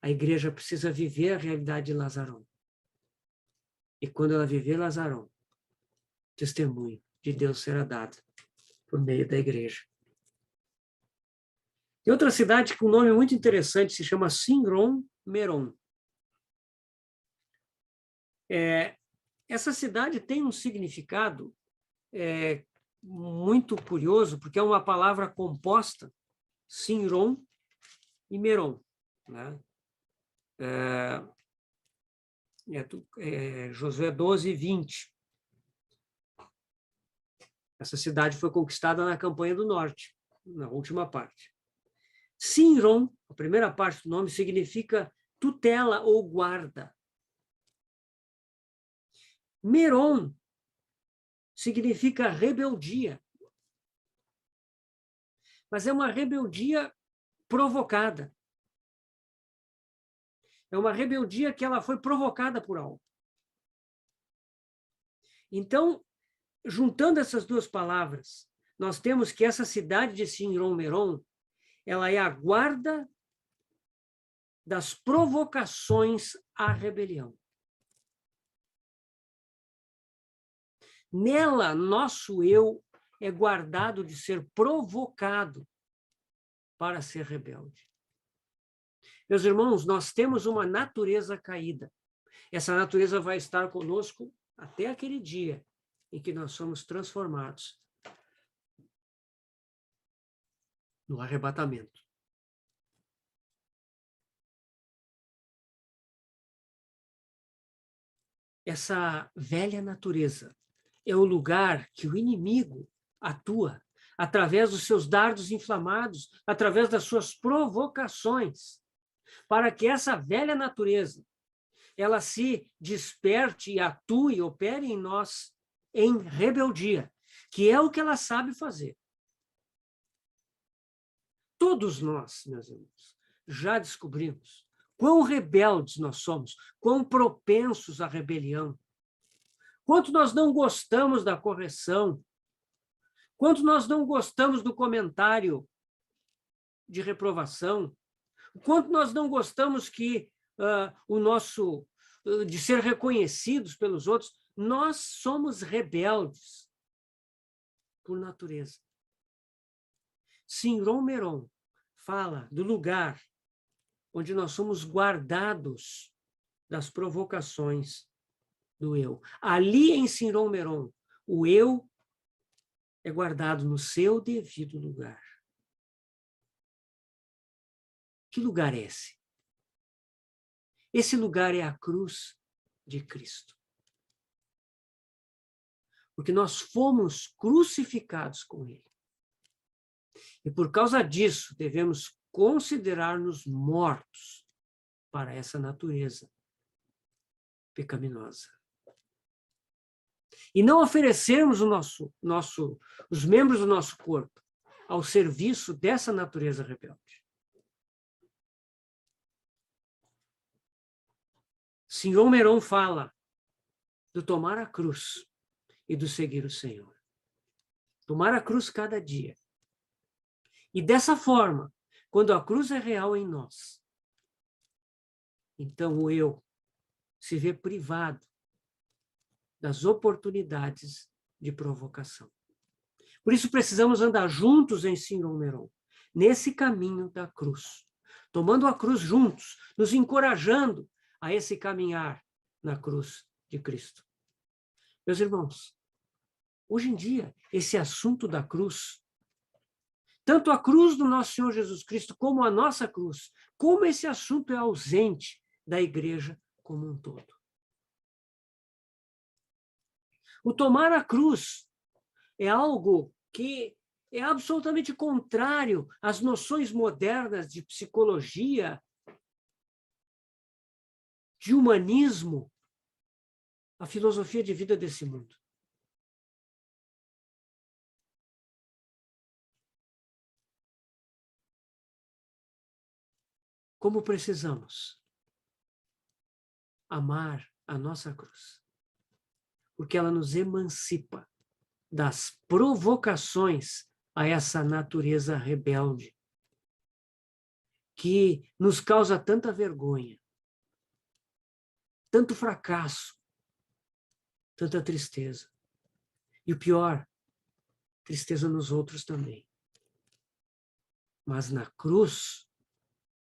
A: A igreja precisa viver a realidade de Lazaron. E quando ela viver Lazaron, testemunho de Deus será dado por meio da igreja. Tem outra cidade com um nome muito interessante, se chama Sinron Meron. Essa cidade tem um significado muito curioso, porque é uma palavra composta, Sinron e Meron, né? Josué 12, 20. Essa cidade foi conquistada na campanha do norte, na última parte. Sinron, a primeira parte do nome, significa tutela ou guarda. Meron significa rebeldia. Mas é uma rebeldia provocada. É uma rebeldia que ela foi provocada por algo. Então, juntando essas duas palavras, nós temos que essa cidade de Sinron Meron, ela é a guarda das provocações à rebelião. Nela, nosso eu é guardado de ser provocado para ser rebelde. Meus irmãos, nós temos uma natureza caída. Essa natureza vai estar conosco até aquele dia em que nós somos transformados no arrebatamento. Essa velha natureza é o lugar que o inimigo atua através dos seus dardos inflamados, através das suas provocações, para que essa velha natureza ela se desperte e atue, opere em nós em rebeldia, que é o que ela sabe fazer. Todos nós, meus irmãos, já descobrimos quão rebeldes nós somos, quão propensos à rebelião, quanto nós não gostamos da correção, quanto nós não gostamos do comentário de reprovação, quanto nós não gostamos de ser reconhecidos pelos outros. Nós somos rebeldes por natureza. Sinron Meron fala do lugar onde nós somos guardados das provocações do eu. Ali em Sinron Meron, o eu é guardado no seu devido lugar. Que lugar é esse? Esse lugar é a cruz de Cristo. Porque nós fomos crucificados com ele. E por causa disso, devemos considerar-nos mortos para essa natureza pecaminosa. E não oferecermos os membros do nosso corpo ao serviço dessa natureza rebelde. Sinron Meron fala do tomar a cruz e do seguir o Senhor. Tomar a cruz cada dia. E dessa forma, quando a cruz é real em nós, então o eu se vê privado das oportunidades de provocação. Por isso precisamos andar juntos em Sinron Meron, nesse caminho da cruz, tomando a cruz juntos, nos encorajando a esse caminhar na cruz de Cristo. Meus irmãos, hoje em dia, esse assunto da cruz, tanto a cruz do nosso Senhor Jesus Cristo como a nossa cruz, como esse assunto é ausente da igreja como um todo. O tomar a cruz é algo que é absolutamente contrário às noções modernas de psicologia, de humanismo, a filosofia de vida desse mundo. Como precisamos amar a nossa cruz, porque ela nos emancipa das provocações a essa natureza rebelde, que nos causa tanta vergonha, tanto fracasso, tanta tristeza. E o pior, tristeza nos outros também. Mas na cruz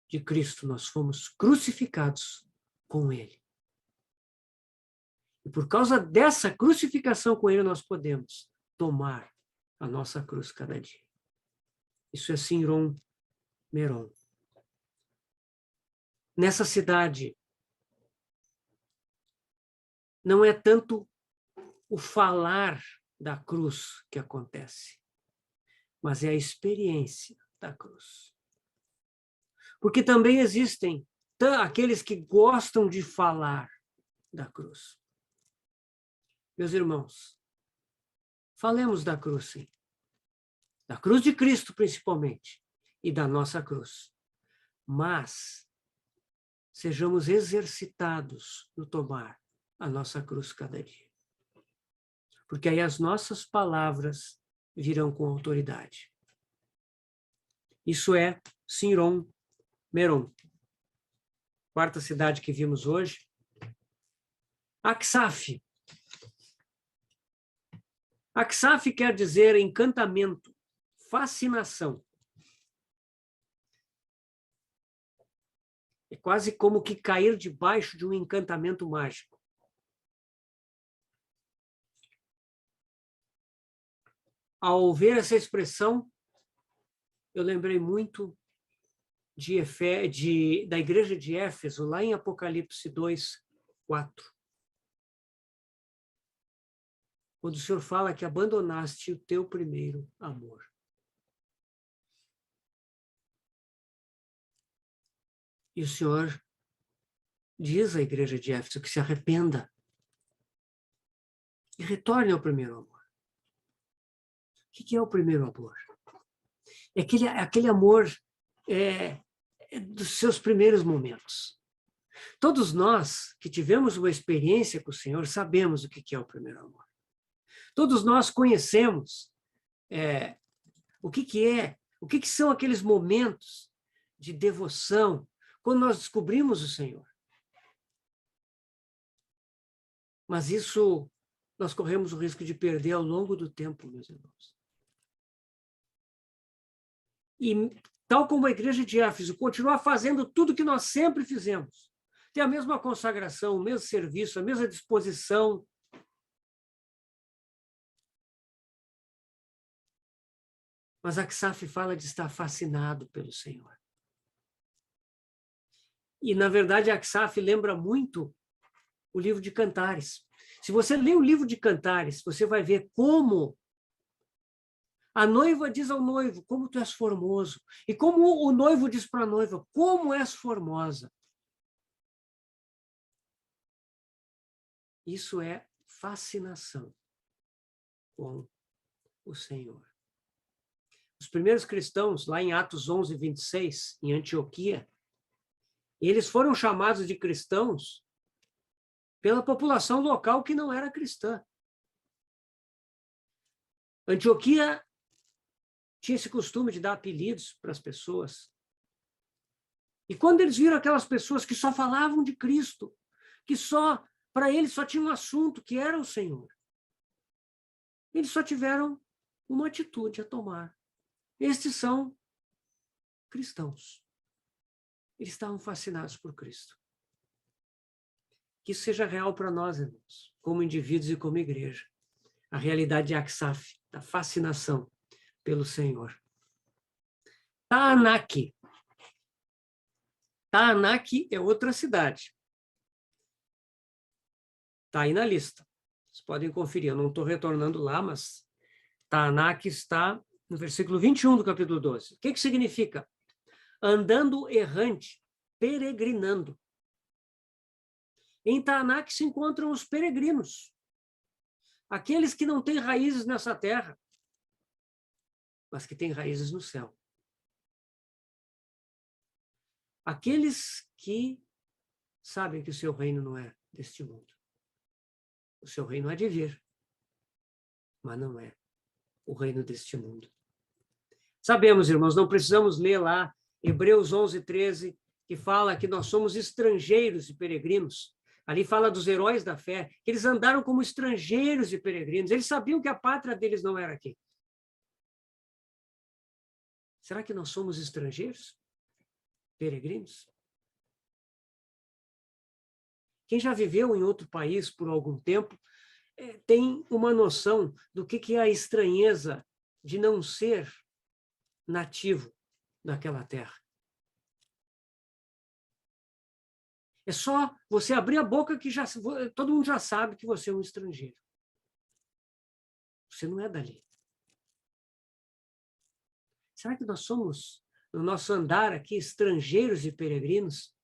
A: de Cristo nós fomos crucificados com ele. E por causa dessa crucificação com ele nós podemos tomar a nossa cruz cada dia. Isso é Sinron Meron. Nessa cidade, não é tanto o falar da cruz que acontece, mas é a experiência da cruz. Porque também existem aqueles que gostam de falar da cruz. Meus irmãos, falemos da cruz, sim. Da cruz de Cristo, principalmente, e da nossa cruz. Mas sejamos exercitados no tomar a nossa cruz cada dia. Porque aí as nossas palavras virão com autoridade. Isso é Sinron Meron. Quarta cidade que vimos hoje. Aksaf. Aksaf quer dizer encantamento, fascinação. É quase como que cair debaixo de um encantamento mágico. Ao ver essa expressão, eu lembrei muito da igreja de Éfeso, lá em Apocalipse 2:4. Quando o Senhor fala que abandonaste o teu primeiro amor. E o Senhor diz à igreja de Éfeso que se arrependa e retorne ao primeiro amor. O que é o primeiro amor? É aquele amor dos seus primeiros momentos. Todos nós que tivemos uma experiência com o Senhor sabemos o que é o primeiro amor. Todos nós conhecemos o que são aqueles momentos de devoção quando nós descobrimos o Senhor. Mas isso nós corremos o risco de perder ao longo do tempo, meus irmãos. E tal como a igreja de Éfeso, continuar fazendo tudo que nós sempre fizemos. Ter a mesma consagração, o mesmo serviço, a mesma disposição. Mas Aksaf fala de estar fascinado pelo Senhor. E, na verdade, Aksaf lembra muito o livro de Cantares. Se você lê o livro de Cantares, você vai ver como a noiva diz ao noivo, como tu és formoso. E como o noivo diz para a noiva, como és formosa. Isso é fascinação com o Senhor. Os primeiros cristãos, lá em Atos 11, 26, em Antioquia, eles foram chamados de cristãos pela população local que não era cristã. Antioquia tinha esse costume de dar apelidos para as pessoas. E quando eles viram aquelas pessoas que só falavam de Cristo, que para eles só tinha um assunto, que era o Senhor, eles só tiveram uma atitude a tomar. Estes são cristãos. Eles estavam fascinados por Cristo. Que isso seja real para nós, irmãos, como indivíduos e como igreja. A realidade de Aksaf, da fascinação pelo Senhor. Taanaki. Taanaki é outra cidade. Está aí na lista. Vocês podem conferir. Eu não estou retornando lá, mas Taanaki está no versículo 21 do capítulo 12. O que significa? Andando errante, peregrinando. Em Taanaki se encontram os peregrinos. Aqueles que não têm raízes nessa terra, mas que têm raízes no céu. Aqueles que sabem que o seu reino não é deste mundo. O seu reino há de vir, mas não é o reino deste mundo. Sabemos, irmãos, não precisamos ler lá Hebreus 11, 13, que fala que nós somos estrangeiros e peregrinos. Ali fala dos heróis da fé, que eles andaram como estrangeiros e peregrinos. Eles sabiam que a pátria deles não era aqui. Será que nós somos estrangeiros? Peregrinos? Quem já viveu em outro país por algum tempo tem uma noção do que é a estranheza de não ser nativo daquela terra. É só você abrir a boca que todo mundo já sabe que você é um estrangeiro. Você não é dali. Será que nós somos, no nosso andar aqui, estrangeiros e peregrinos?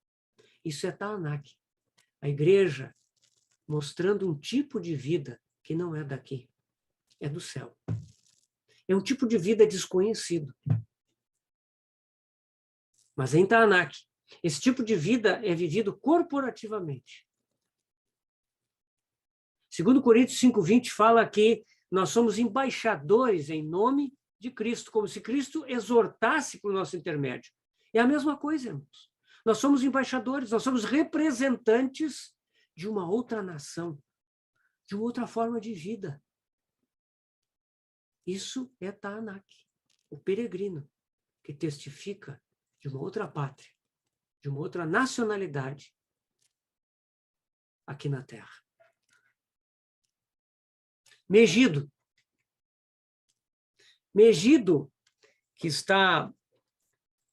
A: Isso é Taanaki. A igreja mostrando um tipo de vida que não é daqui, é do céu. É um tipo de vida desconhecido. Mas em Taanaki, esse tipo de vida é vivido corporativamente. 2 Coríntios 5:20 fala que nós somos embaixadores em nome de Cristo, como se Cristo exortasse por nosso intermédio. É a mesma coisa, irmãos. Nós somos embaixadores, nós somos representantes de uma outra nação, de uma outra forma de vida. Isso é Taanaki, o peregrino, que testifica de uma outra pátria, de uma outra nacionalidade aqui na Terra. Megido. Megido, que está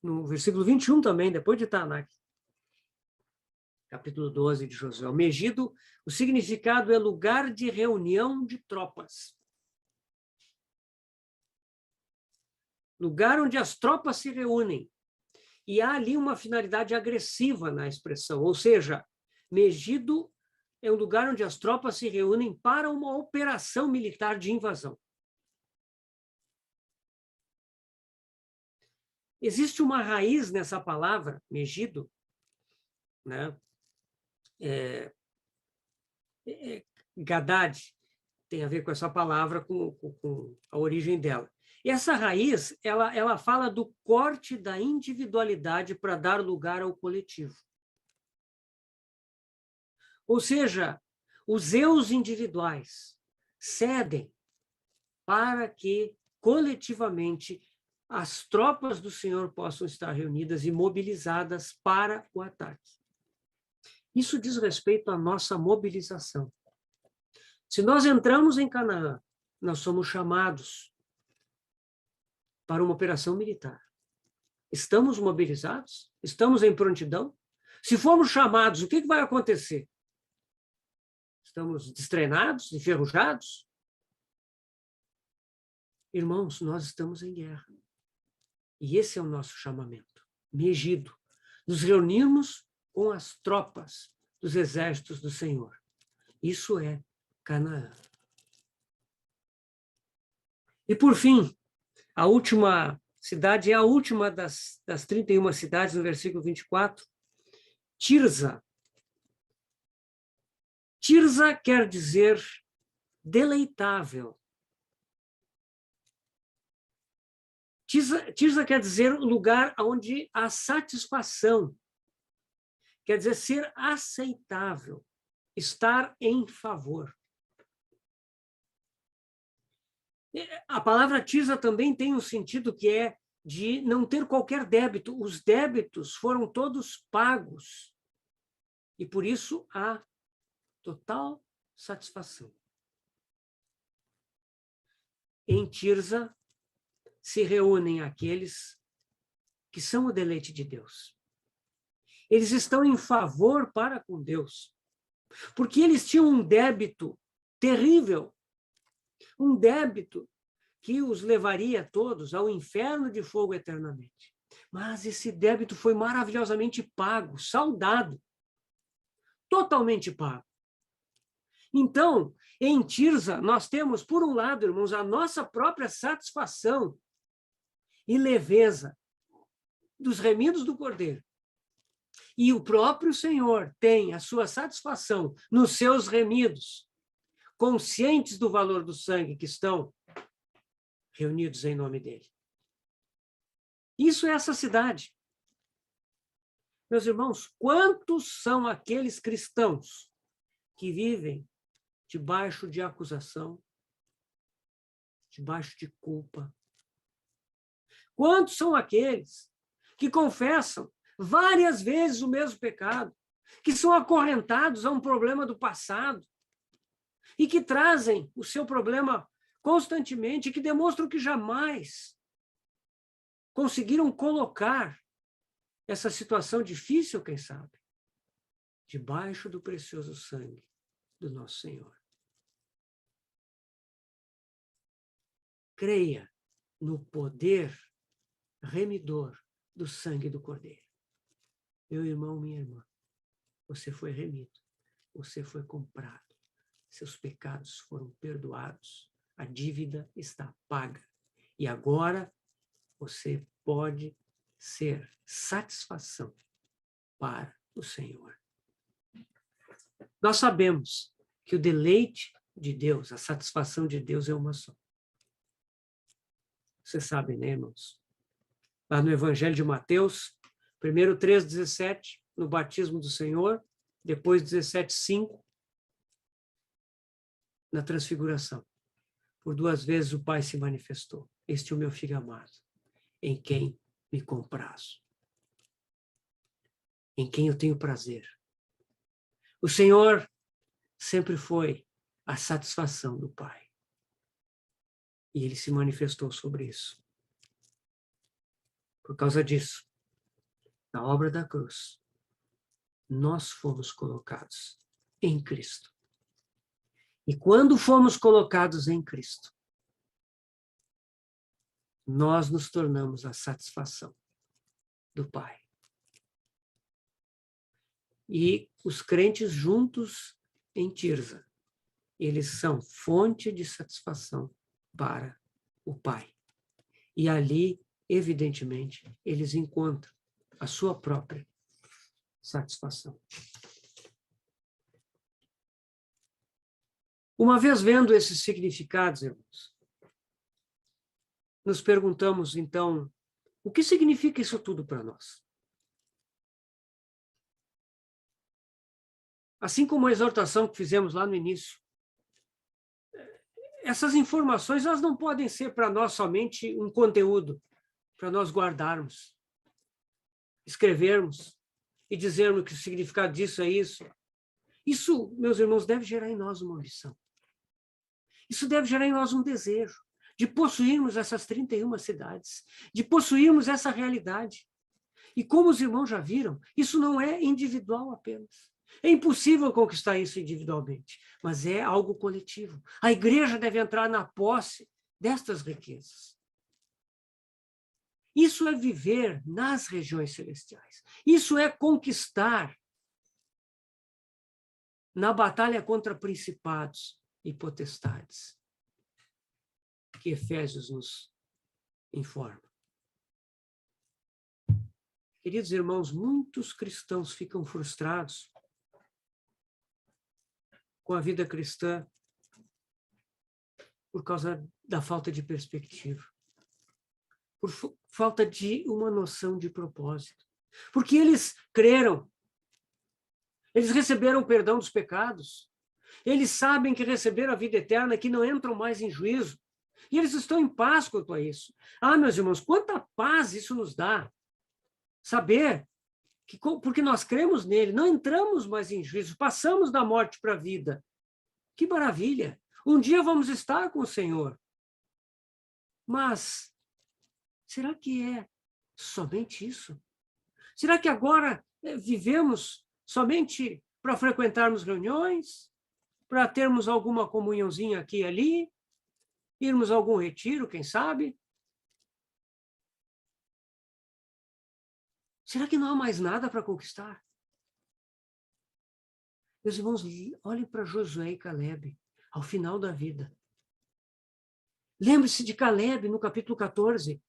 A: no versículo 21 também, depois de Taanaki, capítulo 12 de Josué. Megido, o significado é lugar de reunião de tropas. Lugar onde as tropas se reúnem. E há ali uma finalidade agressiva na expressão, ou seja, Megido é um lugar onde as tropas se reúnem para uma operação militar de invasão. Existe uma raiz nessa palavra, Megido, né, Gadad tem a ver com essa palavra, com a origem dela. E essa raiz, ela fala do corte da individualidade para dar lugar ao coletivo. Ou seja, os eus individuais cedem para que, coletivamente, as tropas do Senhor possam estar reunidas e mobilizadas para o ataque. Isso diz respeito à nossa mobilização. Se nós entramos em Canaã, nós somos chamados para uma operação militar. Estamos mobilizados? Estamos em prontidão? Se formos chamados, o que vai acontecer? Estamos destreinados, enferrujados? Irmãos, nós estamos em guerra. E esse é o nosso chamamento. Megido. Nos reunimos com as tropas dos exércitos do Senhor. Isso é Canaã. E, por fim, a última cidade é a última das 31 cidades, no versículo 24, Tirza. Tirza quer dizer deleitável. Tirza quer dizer lugar onde há satisfação. Quer dizer ser aceitável, estar em favor. A palavra Tirza também tem um sentido que é de não ter qualquer débito. Os débitos foram todos pagos. E por isso há total satisfação. Em Tirza se reúnem aqueles que são o deleite de Deus. Eles estão em favor para com Deus, porque eles tinham um débito terrível, um débito que os levaria todos ao inferno de fogo eternamente. Mas esse débito foi maravilhosamente pago, saldado, totalmente pago. Então, em Tirza, nós temos, por um lado, irmãos, a nossa própria satisfação e leveza dos remidos do Cordeiro. E o próprio Senhor tem a sua satisfação nos seus remidos, conscientes do valor do sangue que estão reunidos em nome dele. Isso é essa cidade. Meus irmãos, quantos são aqueles cristãos que vivem debaixo de acusação, debaixo de culpa? Quantos são aqueles que confessam várias vezes o mesmo pecado, que são acorrentados a um problema do passado e que trazem o seu problema constantemente e que demonstram que jamais conseguiram colocar essa situação difícil, quem sabe, debaixo do precioso sangue do nosso Senhor? Creia no poder remidor do sangue do Cordeiro. Meu irmão, minha irmã, você foi remido, você foi comprado, seus pecados foram perdoados, a dívida está paga. E agora você pode ser satisfação para o Senhor. Nós sabemos que o deleite de Deus, a satisfação de Deus é uma só. Vocês sabem, né, irmãos? Lá no Evangelho de Mateus, primeiro 3,17, no batismo do Senhor, depois 17,5, na transfiguração. Por 2 vezes o Pai se manifestou. Este é o meu filho amado, em quem me comprazo, em quem eu tenho prazer. O Senhor sempre foi a satisfação do Pai. E ele se manifestou sobre isso. Por causa disso, na obra da cruz, nós fomos colocados em Cristo. E quando fomos colocados em Cristo, nós nos tornamos a satisfação do Pai. E os crentes juntos em Tirza, eles são fonte de satisfação para o Pai. E ali, evidentemente, eles encontram a sua própria satisfação. Uma vez vendo esses significados, irmãos, nos perguntamos, então, o que significa isso tudo para nós? Assim como a exortação que fizemos lá no início, essas informações elas não podem ser para nós somente um conteúdo, para nós guardarmos, escrevermos e dizermos que o significado disso é isso. Isso, meus irmãos, deve gerar em nós uma ambição. Isso deve gerar em nós um desejo de possuirmos essas 31 cidades, de possuirmos essa realidade. E como os irmãos já viram, isso não é individual apenas. É impossível conquistar isso individualmente, mas é algo coletivo. A igreja deve entrar na posse destas riquezas. Isso é viver nas regiões celestiais. Isso é conquistar na batalha contra principados e potestades, que Efésios nos informa. Queridos irmãos, muitos cristãos ficam frustrados com a vida cristã por causa da falta de perspectiva, por falta de uma noção de propósito. Porque eles creram, eles receberam o perdão dos pecados, eles sabem que receberam a vida eterna, que não entram mais em juízo, e eles estão em paz quanto a isso. Ah, meus irmãos, quanta paz isso nos dá, saber que, porque nós cremos nele, não entramos mais em juízo, passamos da morte para a vida. Que maravilha! Um dia vamos estar com o Senhor. Mas será que é somente isso? Será que agora vivemos somente para frequentarmos reuniões, para termos alguma comunhãozinha aqui e ali, irmos a algum retiro, quem sabe? Será que não há mais nada para conquistar? Meus irmãos, olhem para Josué e Calebe, ao final da vida. Lembre-se de Calebe, no capítulo 14.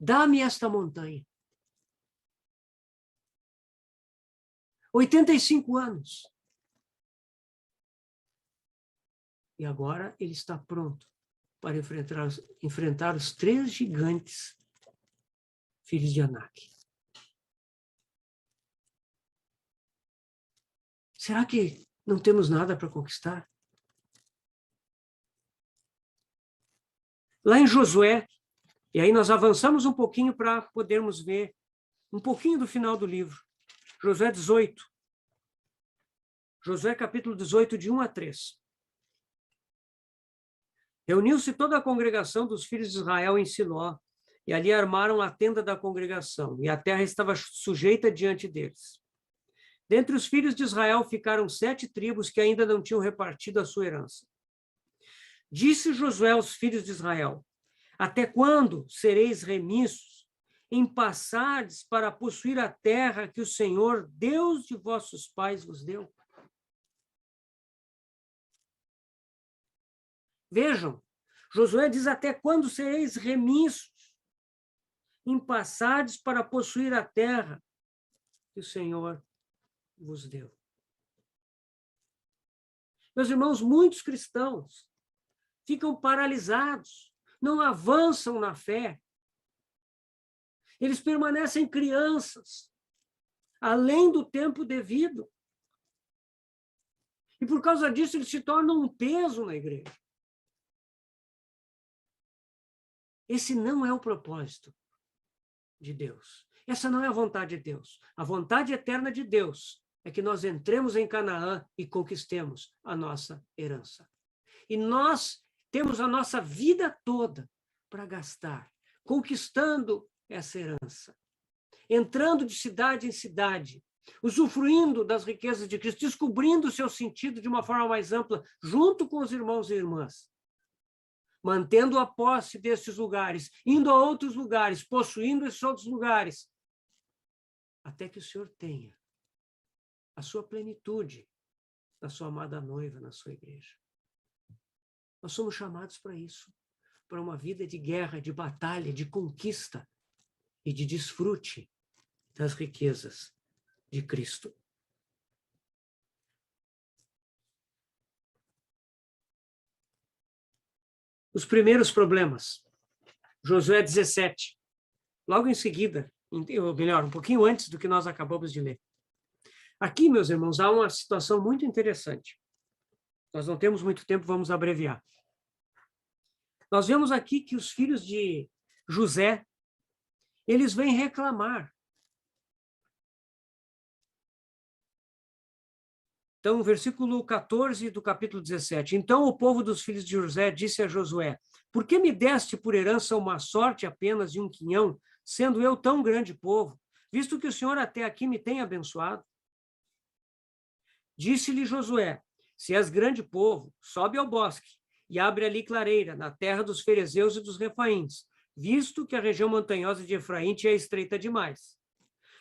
A: Dá-me esta montanha. 85 anos. E agora ele está pronto para enfrentar os 3 gigantes, filhos de Anak. Será que não temos nada para conquistar? Lá em Josué, e aí nós avançamos um pouquinho para podermos ver um pouquinho do final do livro. Josué 18. Josué capítulo 18, de 1 a 3. Reuniu-se toda a congregação dos filhos de Israel em Siló, e ali armaram a tenda da congregação, e a terra estava sujeita diante deles. Dentre os filhos de Israel ficaram 7 tribos que ainda não tinham repartido a sua herança. Disse Josué aos filhos de Israel: até quando sereis remissos em passardes para possuir a terra que o Senhor, Deus de vossos pais, vos deu? Vejam, Josué diz: até quando sereis remissos em passardes para possuir a terra que o Senhor vos deu? Meus irmãos, muitos cristãos ficam paralisados, não avançam na fé. Eles permanecem crianças, além do tempo devido. E por causa disso, eles se tornam um peso na igreja. Esse não é o propósito de Deus. Essa não é a vontade de Deus. A vontade eterna de Deus é que nós entremos em Canaã e conquistemos a nossa herança. E nós temos a nossa vida toda para gastar, conquistando essa herança, entrando de cidade em cidade, usufruindo das riquezas de Cristo, descobrindo o seu sentido de uma forma mais ampla, junto com os irmãos e irmãs, mantendo a posse desses lugares, indo a outros lugares, possuindo esses outros lugares, até que o Senhor tenha a sua plenitude na sua amada noiva, na sua igreja. Nós somos chamados para isso, para uma vida de guerra, de batalha, de conquista e de desfrute das riquezas de Cristo. os primeiros problemas. Josué 17. Logo em seguida, ou melhor, um pouquinho antes do que nós acabamos de ler. Aqui, meus irmãos, há uma situação muito interessante. Nós não temos muito tempo, vamos abreviar. Nós vemos aqui que os filhos de José, eles vêm reclamar. Então, versículo 14 do capítulo 17. Então o povo dos filhos de José disse a Josué: por que me deste por herança uma sorte apenas de um quinhão, sendo eu tão grande povo, visto que o Senhor até aqui me tem abençoado? Disse-lhe Josué: se és grande povo, sobe ao bosque e abre ali clareira, na terra dos ferezeus e dos refaíns, visto que a região montanhosa de Efraim te é estreita demais.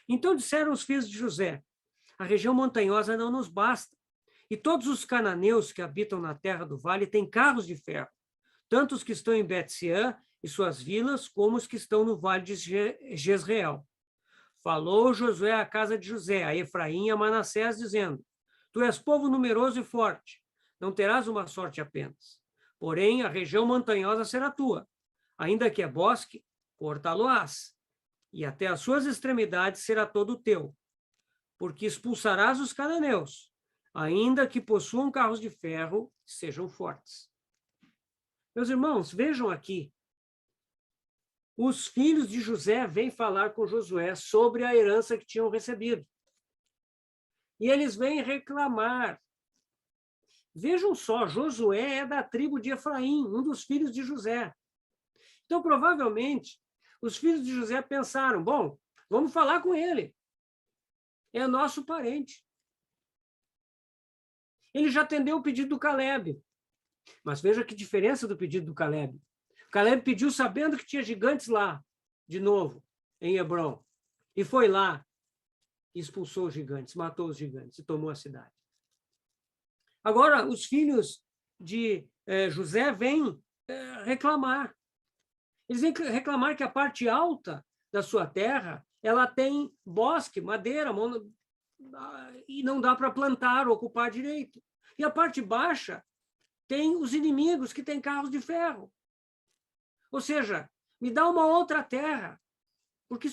A: Então disseram os filhos de José: a região montanhosa não nos basta, e todos os cananeus que habitam na terra do vale têm carros de ferro, tanto os que estão em Bet-seã e suas vilas, como os que estão no vale de Jezreel. Falou Josué à casa de José, a Efraim e a Manassés, dizendo: tu és povo numeroso e forte, não terás uma sorte apenas. Porém, a região montanhosa será tua. Ainda que é bosque, cortá-lo-ás, e até as suas extremidades será todo teu. Porque expulsarás os cananeus, ainda que possuam carros de ferro, sejam fortes. Meus irmãos, vejam aqui. Os filhos de José vêm falar com Josué sobre a herança que tinham recebido. E eles vêm reclamar. Vejam só, Josué é da tribo de Efraim, um dos filhos de José. Então, provavelmente, os filhos de José pensaram: bom, vamos falar com ele. É nosso parente. Ele já atendeu o pedido do Caleb. Mas veja que diferença do pedido do Caleb. O Caleb pediu sabendo que tinha gigantes lá, de novo, em Hebrom. E foi lá, expulsou os gigantes, matou os gigantes e tomou a cidade. Agora, os filhos de José vêm reclamar. Eles vêm reclamar que a parte alta da sua terra, ela tem bosque, madeira, e não dá para plantar, ocupar direito. E a parte baixa tem os inimigos que têm carros de ferro. Ou seja, me dá uma outra terra, porque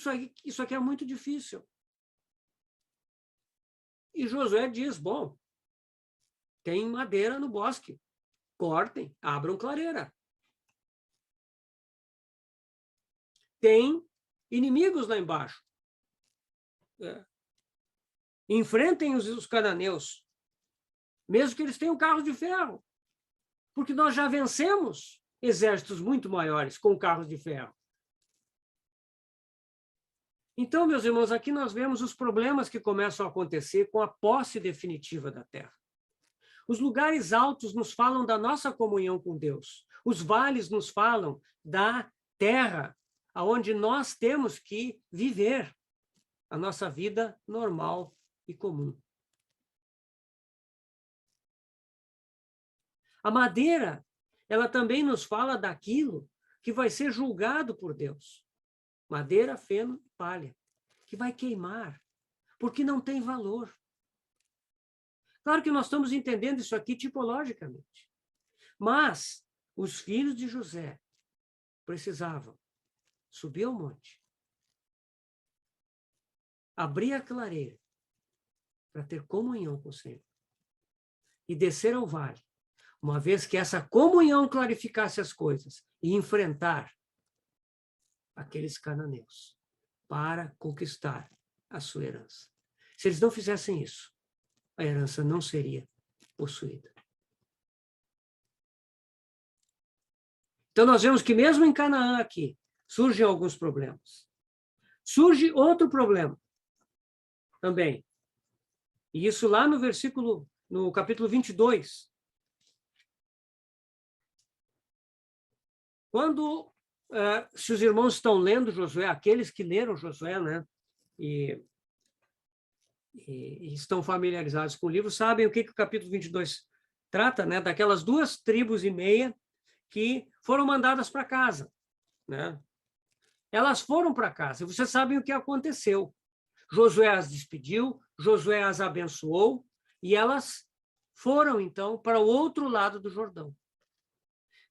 A: isso aqui é muito difícil. E Josué diz: bom, tem madeira no bosque, cortem, abram clareira. Tem inimigos lá embaixo. Enfrentem os cananeus, mesmo que eles tenham carros de ferro, porque nós já vencemos exércitos muito maiores com carros de ferro. Então, meus irmãos, aqui nós vemos os problemas que começam a acontecer com a posse definitiva da terra. Os lugares altos nos falam da nossa comunhão com Deus. Os vales nos falam da terra, aonde nós temos que viver a nossa vida normal e comum. A madeira, ela também nos fala daquilo que vai ser julgado por Deus. Madeira, feno e palha, que vai queimar, porque não tem valor. Claro que nós estamos entendendo isso aqui tipologicamente. Mas os filhos de José precisavam subir ao monte, abrir a clareira para ter comunhão com o Senhor e descer ao vale, uma vez que essa comunhão clarificasse as coisas e enfrentar aqueles cananeus para conquistar a sua herança. Se eles não fizessem isso, a herança não seria possuída. Então, nós vemos que mesmo em Canaã aqui, surgem alguns problemas. Surge outro problema também. E isso lá no capítulo 22. Quando, se os irmãos estão lendo Josué, aqueles que leram Josué, né, e estão familiarizados com o livro, sabem o que o capítulo 22 trata, né, daquelas 2,5 tribos que foram mandadas para casa, né? Elas foram para casa, e vocês sabem o que aconteceu. Josué as despediu, Josué as abençoou, e elas foram, então, para o outro lado do Jordão.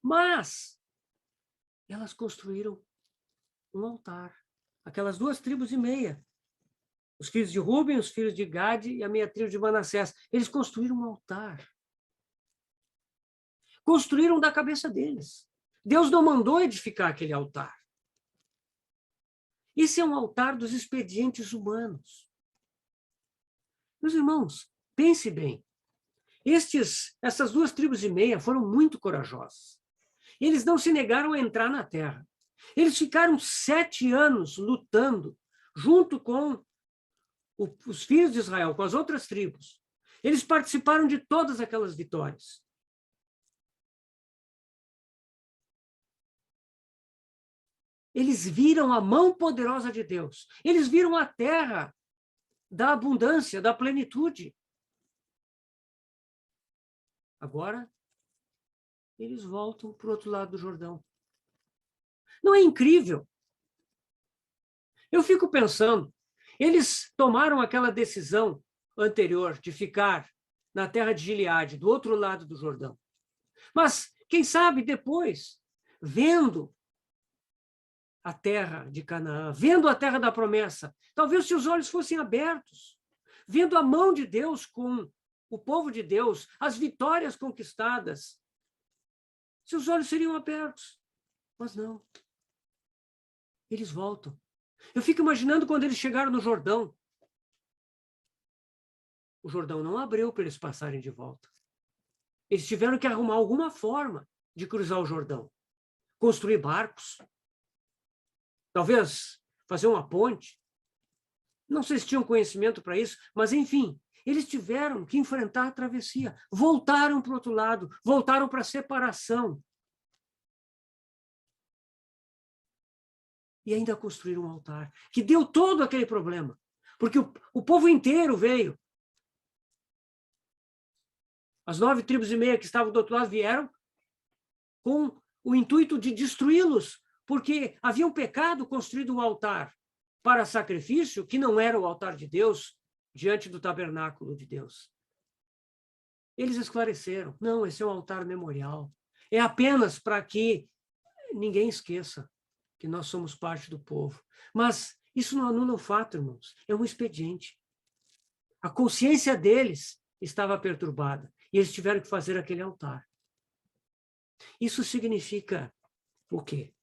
A: Mas elas construíram um altar. Aquelas 2,5 tribos. Os filhos de Ruben, os filhos de Gade e a meia tribo de Manassés. Eles construíram um altar. Construíram da cabeça deles. Deus não mandou edificar aquele altar. Esse é um altar dos expedientes humanos. Meus irmãos, pense bem. Essas 2,5 tribos foram muito corajosas. Eles não se negaram a entrar na terra. Eles ficaram 7 anos lutando junto com os filhos de Israel, com as outras tribos. Eles participaram de todas aquelas vitórias. Eles viram a mão poderosa de Deus. Eles viram a terra da abundância, da plenitude. Agora, eles voltam para o outro lado do Jordão. Não é incrível? Eu fico pensando, eles tomaram aquela decisão anterior de ficar na terra de Gileade, do outro lado do Jordão. Mas, quem sabe, depois, vendo a terra de Canaã, vendo a terra da promessa, talvez se os olhos fossem abertos, vendo a mão de Deus com o povo de Deus, as vitórias conquistadas, seus olhos seriam abertos. Mas não. Eles voltam. Eu fico imaginando quando eles chegaram no Jordão. O Jordão não abriu para eles passarem de volta. Eles tiveram que arrumar alguma forma de cruzar o Jordão. Construir barcos. Talvez fazer uma ponte. Não sei se tinham conhecimento para isso, mas, enfim, eles tiveram que enfrentar a travessia. Voltaram para o outro lado, voltaram para a separação. E ainda construíram um altar, que deu todo aquele problema. Porque o povo inteiro veio. As 9,5 tribos que estavam do outro lado vieram com o intuito de destruí-los, porque havia um pecado construído um altar para sacrifício, que não era o altar de Deus, diante do tabernáculo de Deus. Eles esclareceram, não, esse é um altar memorial. É apenas para que ninguém esqueça que nós somos parte do povo. Mas isso não anula o fato, irmãos. É um expediente. A consciência deles estava perturbada e eles tiveram que fazer aquele altar. Isso significa o quê?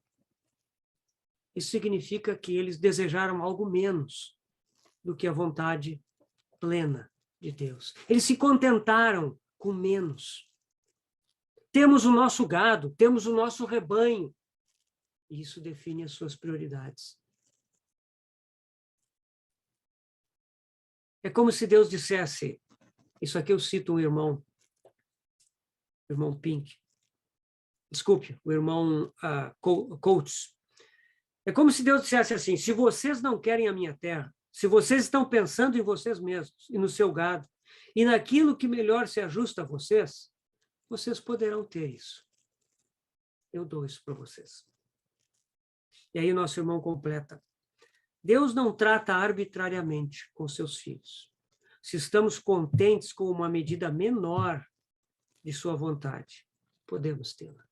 A: Isso significa que eles desejaram algo menos do que a vontade plena de Deus. Eles se contentaram com menos. Temos o nosso gado, temos o nosso rebanho. E isso define as suas prioridades. É como se Deus dissesse, isso aqui eu cito um irmão Pink, desculpe, o irmão Coates. É como se Deus dissesse assim, se vocês não querem a minha terra, se vocês estão pensando em vocês mesmos e no seu gado, e naquilo que melhor se ajusta a vocês, vocês poderão ter isso. Eu dou isso para vocês. E aí o nosso irmão completa. Deus não trata arbitrariamente com seus filhos. Se estamos contentes com uma medida menor de sua vontade, podemos tê-la.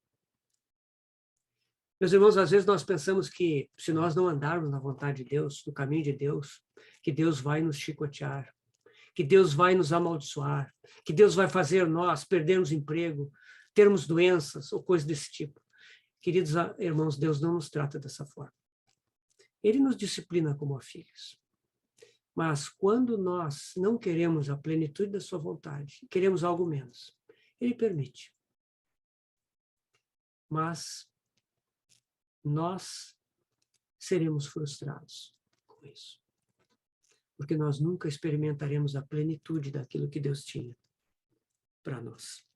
A: Meus irmãos, às vezes nós pensamos que se nós não andarmos na vontade de Deus, no caminho de Deus, que Deus vai nos chicotear, que Deus vai nos amaldiçoar, que Deus vai fazer nós perdermos emprego, termos doenças ou coisas desse tipo. Queridos irmãos, Deus não nos trata dessa forma. Ele nos disciplina como a filhos. Mas quando nós não queremos a plenitude da sua vontade, queremos algo menos, ele permite. Mas nós seremos frustrados com isso. Porque nós nunca experimentaremos a plenitude daquilo que Deus tinha para nós.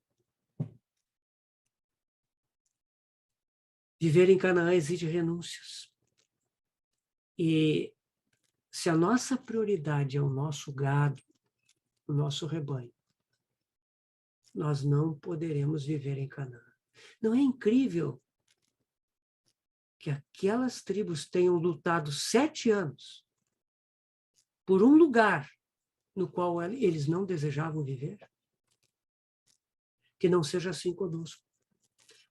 A: Viver em Canaã exige renúncias. E se a nossa prioridade é o nosso gado, o nosso rebanho, nós não poderemos viver em Canaã. Não é incrível que aquelas tribos tenham lutado 7 anos por um lugar no qual eles não desejavam viver? Que não seja assim conosco.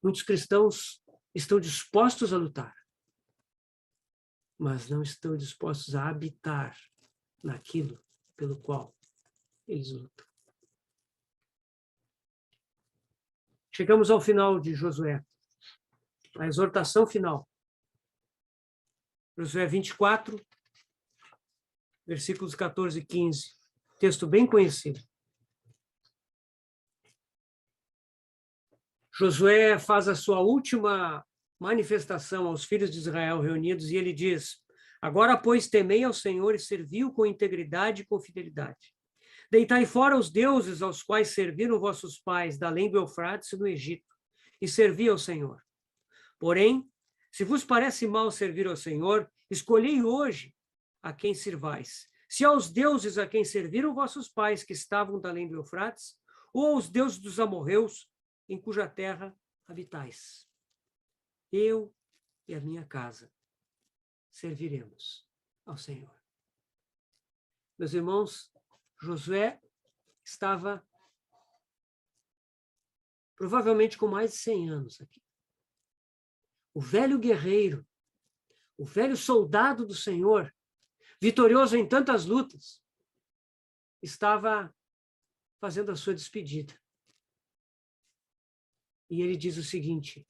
A: Muitos cristãos estão dispostos a lutar, mas não estão dispostos a habitar naquilo pelo qual eles lutam. Chegamos ao final de Josué, a exortação final. Josué 24, versículos 14 e 15. Texto bem conhecido. Josué faz a sua última manifestação aos filhos de Israel reunidos e ele diz: agora, pois, temei ao Senhor e servi-o com integridade e com fidelidade. Deitai fora os deuses aos quais serviram vossos pais da além do Eufrates e no Egito, e servi ao Senhor. Porém, se vos parece mal servir ao Senhor, escolhei hoje a quem sirvais. Se aos deuses a quem serviram vossos pais que estavam da além do Eufrates, ou aos deuses dos amorreus, em cuja terra habitais. Eu e a minha casa serviremos ao Senhor. Meus irmãos, Josué estava provavelmente com mais de 100 anos aqui. O velho guerreiro, o velho soldado do Senhor, vitorioso em tantas lutas, estava fazendo a sua despedida. E ele diz o seguinte: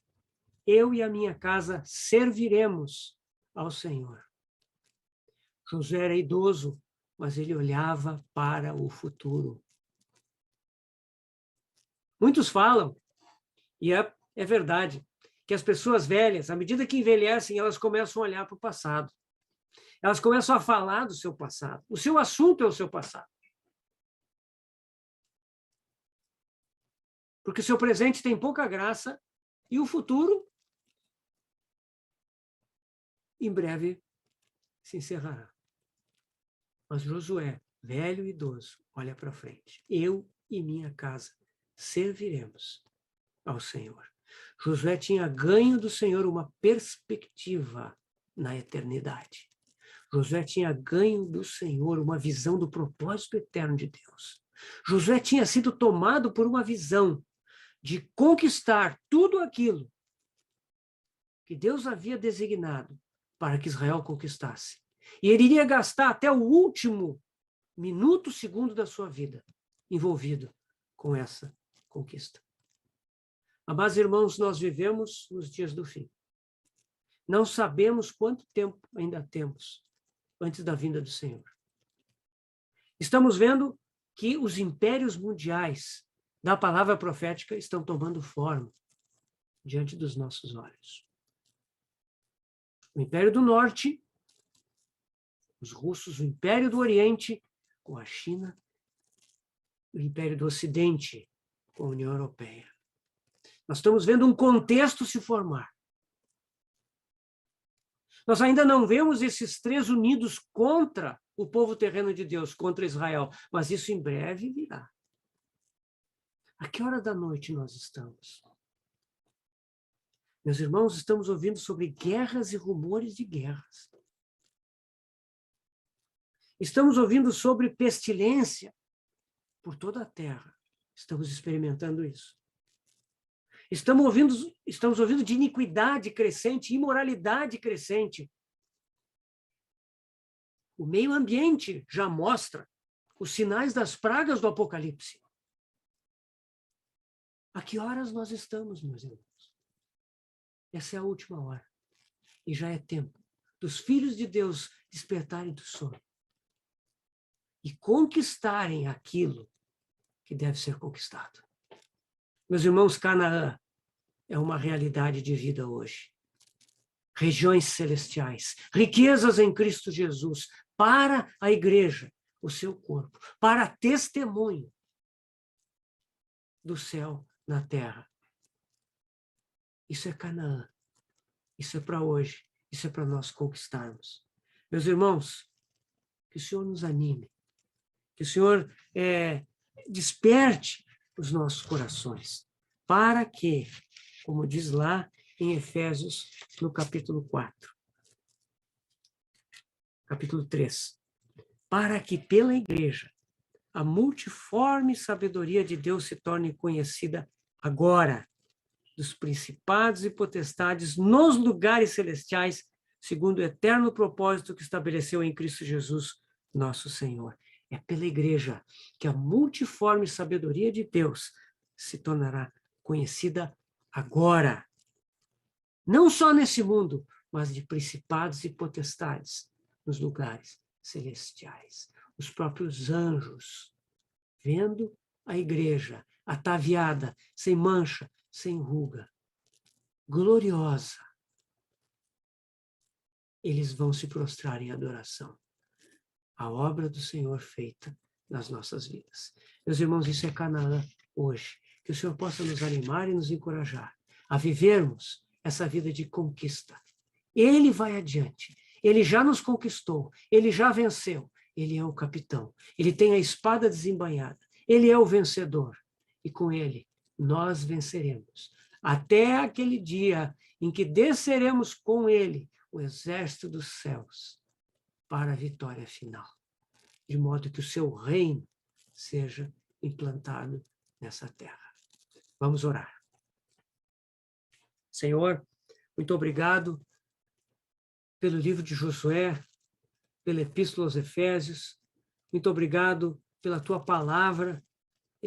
A: eu e a minha casa serviremos ao Senhor. Josué era idoso, mas ele olhava para o futuro. Muitos falam, e é verdade, que as pessoas velhas, à medida que envelhecem, elas começam a olhar para o passado. Elas começam a falar do seu passado. O seu assunto é o seu passado. Porque o seu presente tem pouca graça e o futuro, em breve, se encerrará. Mas Josué, velho e idoso, olha para frente. Eu e minha casa serviremos ao Senhor. Josué tinha ganho do Senhor uma perspectiva na eternidade. Josué tinha ganho do Senhor uma visão do propósito eterno de Deus. Josué tinha sido tomado por uma visão de conquistar tudo aquilo que Deus havia designado para que Israel conquistasse. E ele iria gastar até o último minuto, segundo da sua vida envolvido com essa conquista. Amados irmãos, nós vivemos nos dias do fim. Não sabemos quanto tempo ainda temos antes da vinda do Senhor. Estamos vendo que os impérios mundiais da palavra profética estão tomando forma diante dos nossos olhos. O Império do Norte, os russos, o Império do Oriente, com a China, o Império do Ocidente, com a União Europeia. Nós estamos vendo um contexto se formar. Nós ainda não vemos esses três unidos contra o povo terreno de Deus, contra Israel, mas isso em breve virá. A que hora da noite nós estamos? Meus irmãos, estamos ouvindo sobre guerras e rumores de guerras. Estamos ouvindo sobre pestilência por toda a terra. Estamos experimentando isso. Estamos ouvindo de iniquidade crescente, imoralidade crescente. O meio ambiente já mostra os sinais das pragas do Apocalipse. A que horas nós estamos, meus irmãos? Essa é a última hora. E já é tempo dos filhos de Deus despertarem do sono e conquistarem aquilo que deve ser conquistado. Meus irmãos, Canaã é uma realidade de vida hoje. Regiões celestiais, riquezas em Cristo Jesus, para a igreja, o seu corpo, para testemunho do céu na terra. Isso é Canaã. Isso é para hoje. Isso é para nós conquistarmos. Meus irmãos, que o Senhor nos anime. Que o Senhor desperte os nossos corações. Para que, como diz lá em Efésios, no capítulo 4. Capítulo 3. Para que pela igreja a multiforme sabedoria de Deus se torne conhecida agora dos principados e potestades nos lugares celestiais, segundo o eterno propósito que estabeleceu em Cristo Jesus, nosso Senhor. É pela igreja que a multiforme sabedoria de Deus se tornará conhecida agora. Não só nesse mundo, mas de principados e potestades nos lugares celestiais. Os próprios anjos, vendo a igreja ataviada, sem mancha, sem ruga, gloriosa, eles vão se prostrar em adoração à obra do Senhor feita nas nossas vidas. Meus irmãos, isso é Canaã hoje. Que o Senhor possa nos animar e nos encorajar a vivermos essa vida de conquista. Ele vai adiante. Ele já nos conquistou. Ele já venceu. Ele é o capitão. Ele tem a espada desembainhada. Ele é o vencedor. E com ele, nós venceremos. Até aquele dia em que desceremos com ele o exército dos céus para a vitória final. De modo que o seu reino seja implantado nessa terra. Vamos orar. Senhor, muito obrigado pelo livro de Josué, pela Epístola aos Efésios. Muito obrigado pela tua palavra.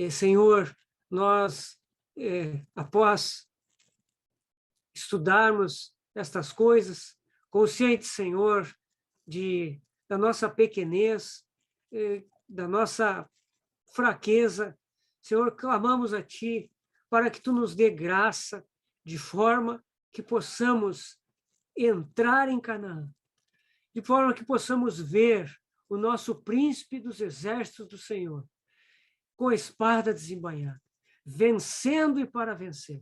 A: Senhor, nós, após estudarmos estas coisas, conscientes, Senhor, da nossa pequenez, da nossa fraqueza, Senhor, clamamos a Ti para que Tu nos dê graça, de forma que possamos entrar em Canaã, de forma que possamos ver o nosso príncipe dos exércitos do Senhor, com a espada desembainhada, vencendo e para vencer.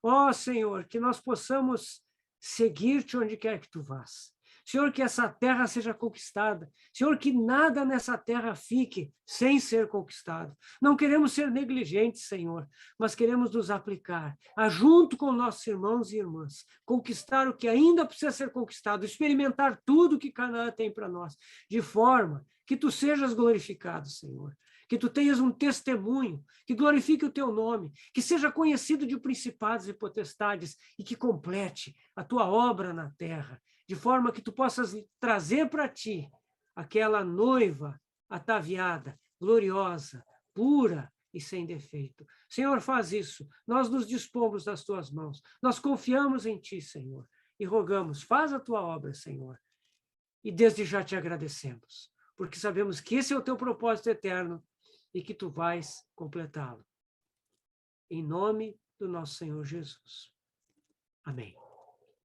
A: Ó Senhor, que nós possamos seguir-te onde quer que Tu vás. Senhor, que essa terra seja conquistada. Senhor, que nada nessa terra fique sem ser conquistado. Não queremos ser negligentes, Senhor, mas queremos nos aplicar, junto com nossos irmãos e irmãs, conquistar o que ainda precisa ser conquistado, experimentar tudo que Canaã tem para nós, de forma que Tu sejas glorificado, Senhor. Que Tu tenhas um testemunho, que glorifique o Teu nome, que seja conhecido de principados e potestades e que complete a Tua obra na terra, de forma que Tu possas trazer para Ti aquela noiva ataviada, gloriosa, pura e sem defeito. Senhor, faz isso. Nós nos dispomos das Tuas mãos. Nós confiamos em Ti, Senhor, e rogamos, faz a Tua obra, Senhor. E desde já Te agradecemos, porque sabemos que esse é o Teu propósito eterno e que Tu vais completá-lo. Em nome do nosso Senhor Jesus. Amém.